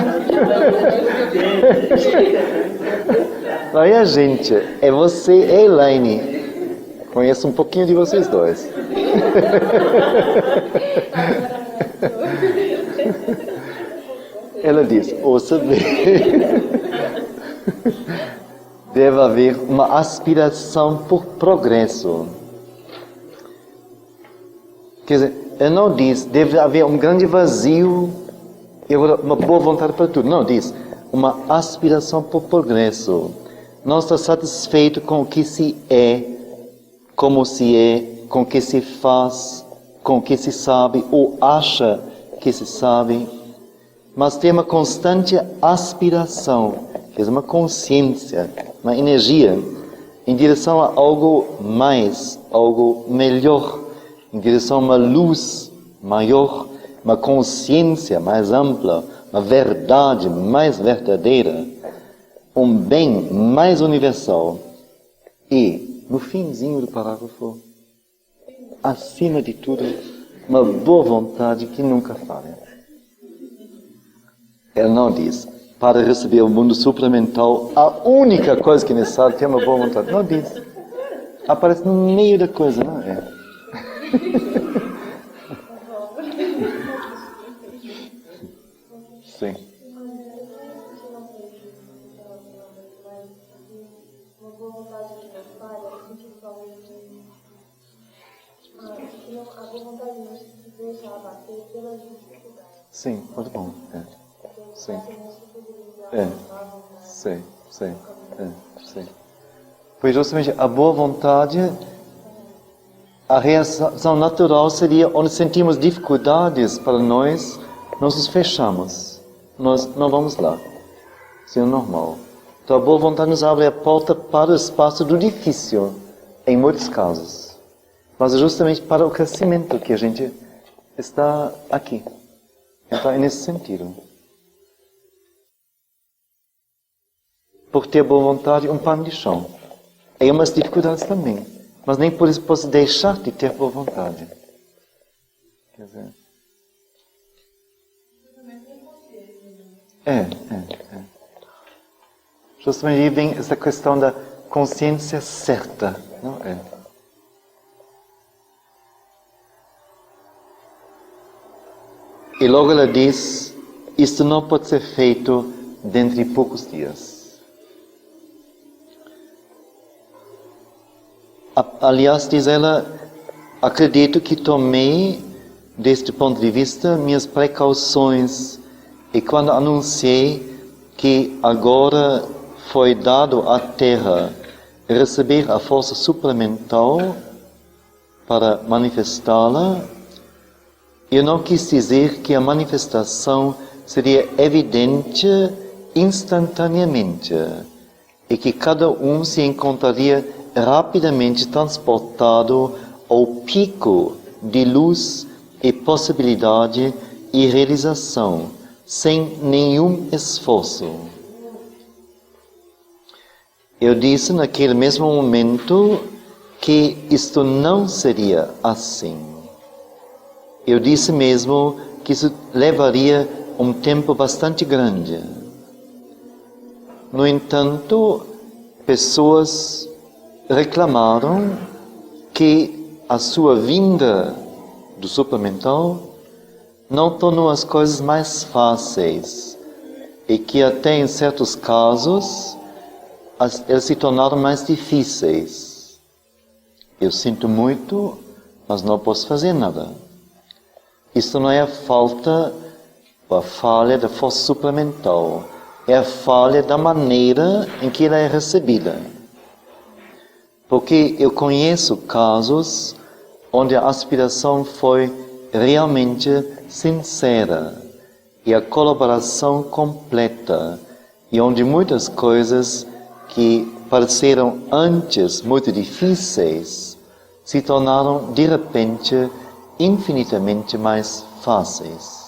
B: Aí a gente, é você e a Elaine. Conheço um pouquinho de vocês dois. Ela diz, ouça bem. Deve haver uma aspiração por progresso. Quer dizer, ele não diz, deve haver um grande vazio e uma boa vontade para tudo. Não, diz, uma aspiração por progresso. Não está satisfeito com o que se é, como se é, com o que se faz, com o que se sabe ou acha que se sabe. Mas tem uma constante aspiração, que é uma consciência, uma energia, em direção a algo mais, algo melhor, em direção a uma luz maior, uma consciência mais ampla, uma verdade mais verdadeira, um bem mais universal. E, no finzinho do parágrafo, acima de tudo, uma boa vontade que nunca falha. Ele não diz, para receber o mundo supramental, a única coisa que é necessária é ter uma boa vontade. Não diz. Aparece no meio da coisa, não é? Sim. Sim, muito bom. É. Sim. É. Sim, sim. É. Sim. Pois justamente a boa vontade, a reação natural seria onde sentimos dificuldades para nós nos fechamos. Nós não vamos lá. Isso é normal. Então a boa vontade nos abre a porta para o espaço do difícil, em muitos casos. Mas é justamente para o crescimento que a gente está aqui. Então é nesse sentido. Por ter boa vontade, um pano de chão. É umas dificuldades também. Mas nem por isso posso deixar de ter boa vontade. Quer dizer... É. Justamente aí vem essa questão da consciência certa, não é? E logo ela diz, isto não pode ser feito dentro de poucos dias. Aliás, diz ela, acredito que tomei, deste ponto de vista, minhas precauções. E quando anunciei que agora foi dado à Terra receber a força suplementar para manifestá-la, eu não quis dizer que a manifestação seria evidente instantaneamente e que cada um se encontraria rapidamente transportado ao pico de luz e possibilidade e realização, sem nenhum esforço. Eu disse naquele mesmo momento que isto não seria assim. Eu disse mesmo que isso levaria um tempo bastante grande. No entanto, pessoas reclamaram que a sua vinda do supramental não tornou as coisas mais fáceis e que até em certos casos elas se tornaram mais difíceis. Eu sinto muito, mas não posso fazer nada. Isso não é a falha da força supramental, é a falha da maneira em que ela é recebida. Porque eu conheço casos onde a aspiração foi realmente sincera e a colaboração completa, e onde muitas coisas que pareceram antes muito difíceis se tornaram de repente infinitamente mais fáceis.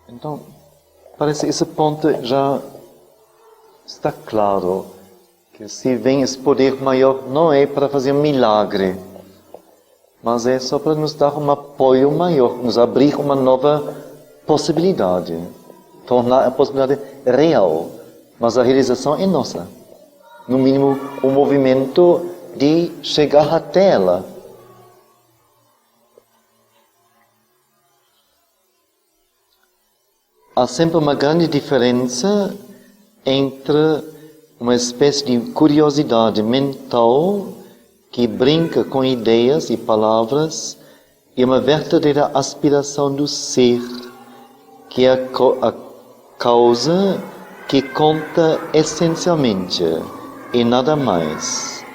B: Então, parece que esse ponto já está claro, que se vem esse poder maior não é para fazer um milagre, mas é só para nos dar um apoio maior, nos abrir uma nova possibilidade, tornar a possibilidade real, mas a realização é nossa. No mínimo, o movimento de chegar até ela. Há sempre uma grande diferença entre uma espécie de curiosidade mental que brinca com ideias e palavras e uma verdadeira aspiração do ser, que é a causa que conta essencialmente e nada mais.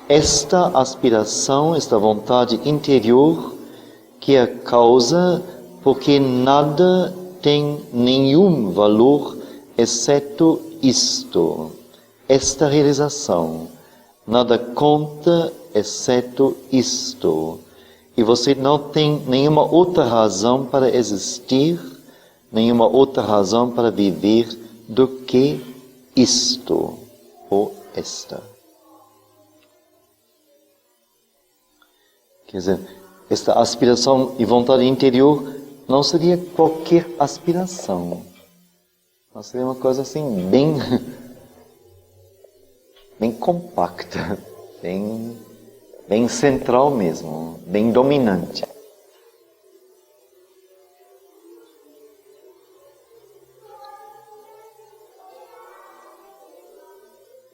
B: Esta aspiração, esta vontade interior, que é a causa porque nada tem nenhum valor exceto isto, esta realização. Nada conta exceto isto. E você não tem nenhuma outra razão para existir, nenhuma outra razão para viver do que isto ou esta. Quer dizer, esta aspiração e vontade interior não seria qualquer aspiração. Mas seria uma coisa assim bem compacta, bem central mesmo, bem dominante.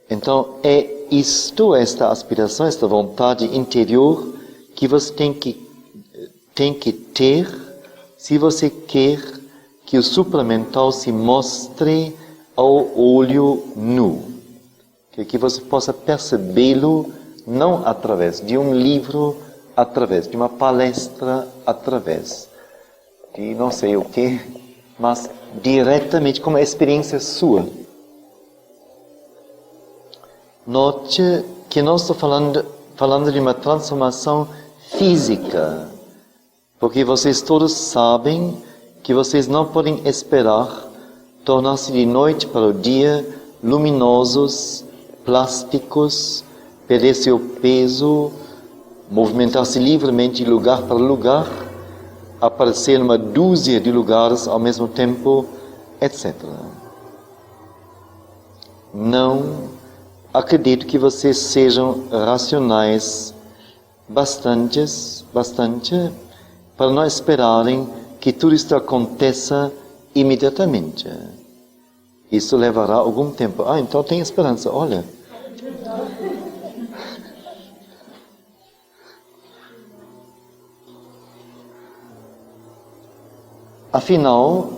B: Então, é isto, esta aspiração, esta vontade interior que você tem que ter se você quer que o supramental se mostre ao olho nu. Que você possa percebê-lo não através de um livro, através de uma palestra, através de não sei o que, mas diretamente como experiência sua. Note que não estou falando de uma transformação física, porque vocês todos sabem que vocês não podem esperar tornar-se de noite para o dia luminosos, plásticos, perder seu peso, movimentar-se livremente de lugar para lugar, aparecer numa dúzia de lugares ao mesmo tempo, etc. Não acredito que vocês sejam racionais bastante para não esperarem que tudo isto aconteça imediatamente. Isso levará algum tempo. Então tem esperança, olha. Afinal,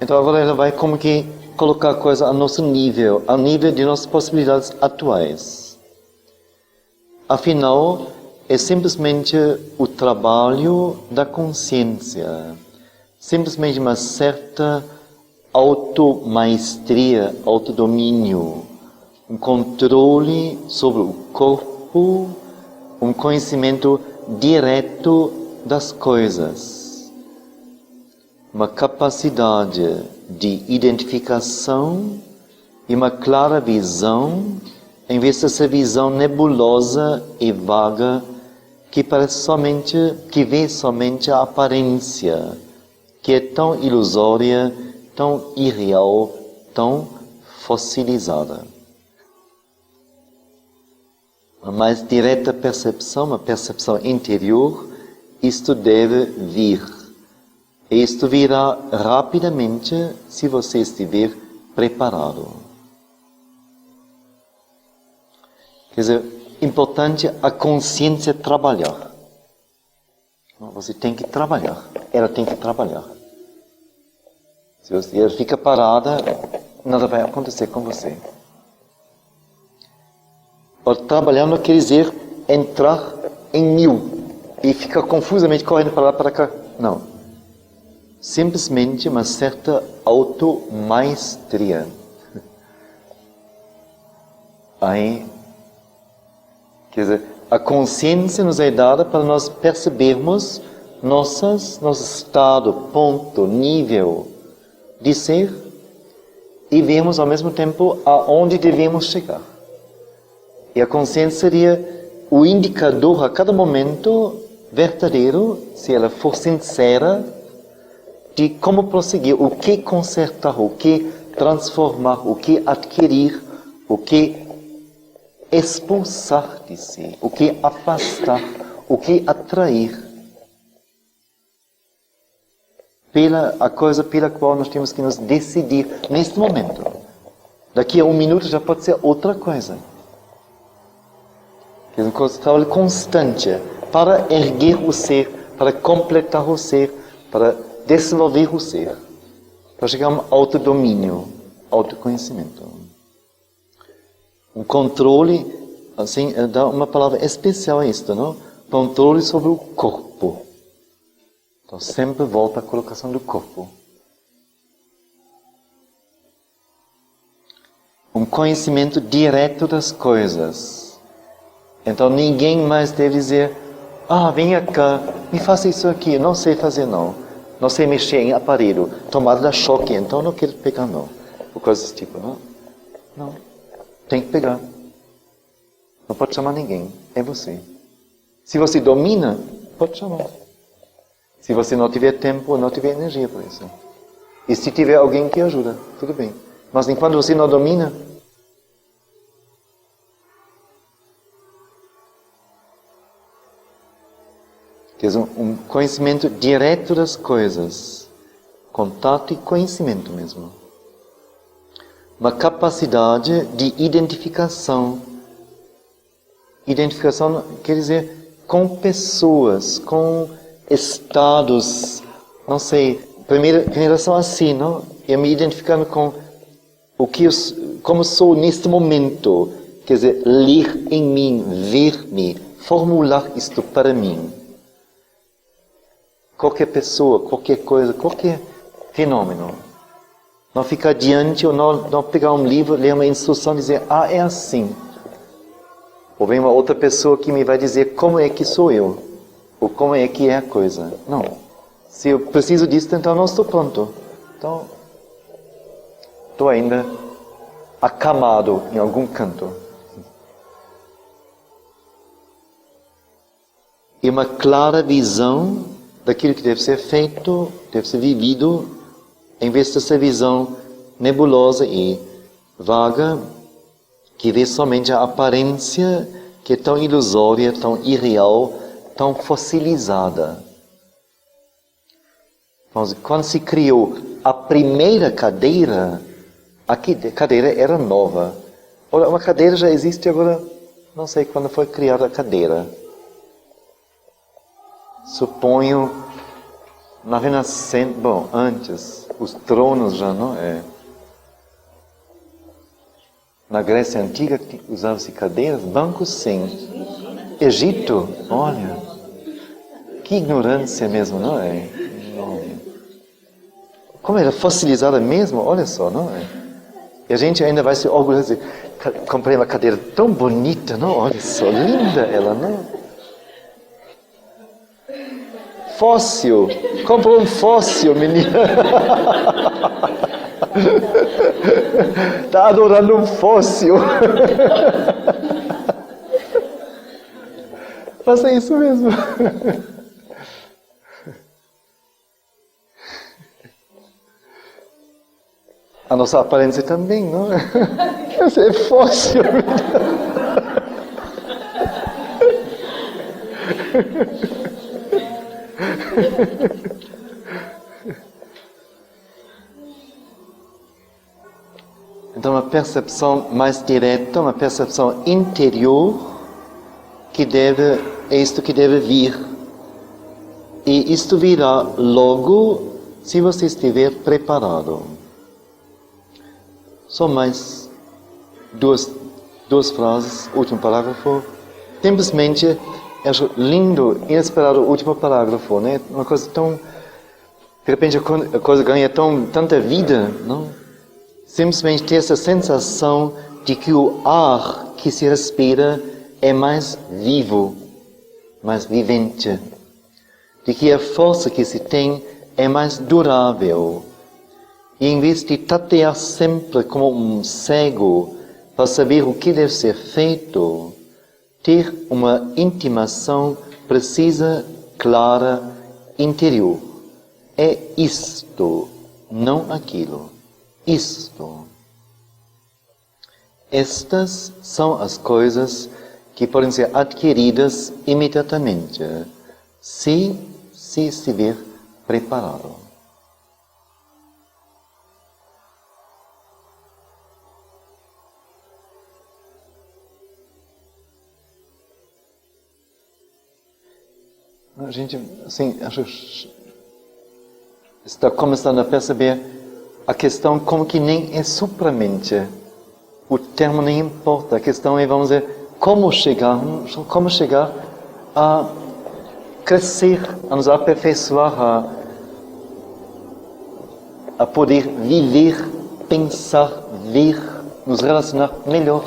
B: então agora ela vai como que colocar a coisa a nosso nível, ao nível de nossas possibilidades atuais. Afinal, é simplesmente o trabalho da consciência, simplesmente uma certa automaestria, autodomínio, um controle sobre o corpo, um conhecimento direto das coisas. uma capacidade de identificação e uma clara visão, em vez dessa visão nebulosa e vaga que vê somente a aparência, que é tão ilusória, tão irreal, tão fossilizada. A mais direta percepção, uma percepção interior, isto deve vir. E isto virá rapidamente se você estiver preparado. Quer dizer, importante a consciência trabalhar. Você tem que trabalhar. Ela tem que trabalhar. Se ela fica parada, nada vai acontecer com você. Trabalhar não quer dizer entrar em mil e ficar confusamente correndo para lá para cá. Não. Simplesmente uma certa automaestria. Aí, quer dizer, a consciência nos é dada para nós percebermos nosso estado, ponto, nível de ser e vermos ao mesmo tempo aonde devemos chegar. E a consciência seria o indicador a cada momento verdadeiro, se ela for sincera, de como prosseguir, o que consertar, o que transformar, o que adquirir, o que expulsar de si, o que afastar, o que atrair. A coisa pela qual nós temos que nos decidir neste momento. Daqui a um minuto já pode ser outra coisa. É um trabalho constante para erguer o ser, para completar o ser, para desenvolver o ser, para chegar a um autodomínio, autoconhecimento. Um controle, assim, dá uma palavra especial a isto, não? Controle sobre o corpo. Então sempre volta à colocação do corpo. Um conhecimento direto das coisas. Então ninguém mais deve dizer, venha cá, me faça isso aqui, não sei fazer não. Não sei mexer em aparelho, tomada dá choque, então não quero pegar não. Ou coisas desse tipo, não? Não. Tem que pegar. Não pode chamar ninguém, é você. Se você domina, pode chamar. Se você não tiver tempo, não tiver energia para isso. E se tiver alguém que ajuda, tudo bem. Mas enquanto você não domina, quer dizer, um conhecimento direto das coisas. Contato e conhecimento mesmo. Uma capacidade de identificação. Identificação quer dizer com pessoas, com estados, não sei, primeira geração assim, não? Eu me identificando com como sou neste momento. Quer dizer, ler em mim, ver-me, formular isto para mim. Qualquer pessoa, qualquer coisa, qualquer fenômeno. Não ficar diante ou não pegar um livro, ler uma instrução e dizer, é assim. Ou vem uma outra pessoa que me vai dizer como é que sou eu. Ou como é que é a coisa. Não. Se eu preciso disso, então não estou pronto. Então, estou ainda acamado em algum canto. E uma clara visão daquilo que deve ser feito, deve ser vivido, em vez dessa visão nebulosa e vaga, que vê somente a aparência, que é tão ilusória, tão irreal, tão fossilizada. Quando se criou a primeira cadeira, a cadeira era nova. Olha, uma cadeira já existe agora, não sei quando foi criada a cadeira. Suponho, na Renascença, antes, os tronos já não é. Na Grécia Antiga usavam-se cadeiras, bancos sim. Egito, olha, que ignorância mesmo, não é? Como era fossilizada mesmo, olha só, não é? E a gente ainda vai se orgulhar de dizer, comprei uma cadeira tão bonita, não? Olha só, linda ela, não? fóssil. Compra um fóssil, menina. Está adorando um fóssil. Mas é isso mesmo. A nossa aparência também, não? Esse é fóssil. Então, uma percepção mais direta, uma percepção interior, é isto que deve vir. E isto virá logo se você estiver preparado. Só mais duas frases, último parágrafo. Simplesmente, acho lindo, inesperado o último parágrafo, né? Uma coisa tão... De repente a coisa ganha tanta vida, não? Simplesmente ter essa sensação de que o ar que se respira é mais vivo, mais vivente. De que a força que se tem é mais durável. E em vez de tatear sempre como um cego para saber o que deve ser feito, ter uma intimação precisa, clara, interior. É isto, não aquilo. Isto. Estas são as coisas que podem ser adquiridas imediatamente, se estiver preparado. A gente, assim, está começando a perceber a questão como que nem é supramente. O termo nem importa. A questão é, vamos dizer, como chegar a crescer, a nos aperfeiçoar, a poder viver, pensar, ver, nos relacionar melhor.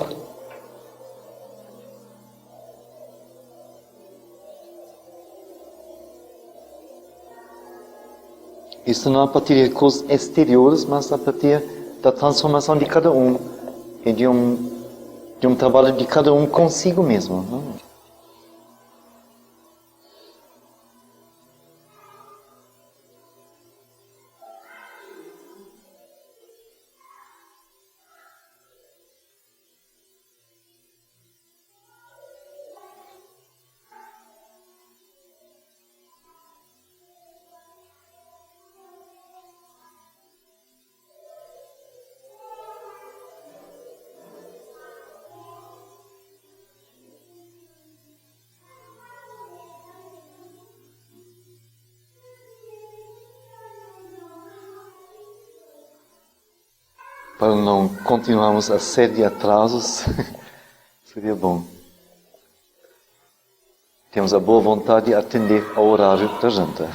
B: Isso não a partir de coisas exteriores, mas a partir da transformação de cada um e de um trabalho de cada um consigo mesmo. Não? Para não continuarmos a série de atrasos, seria bom. Temos a boa vontade de atender ao horário da janta.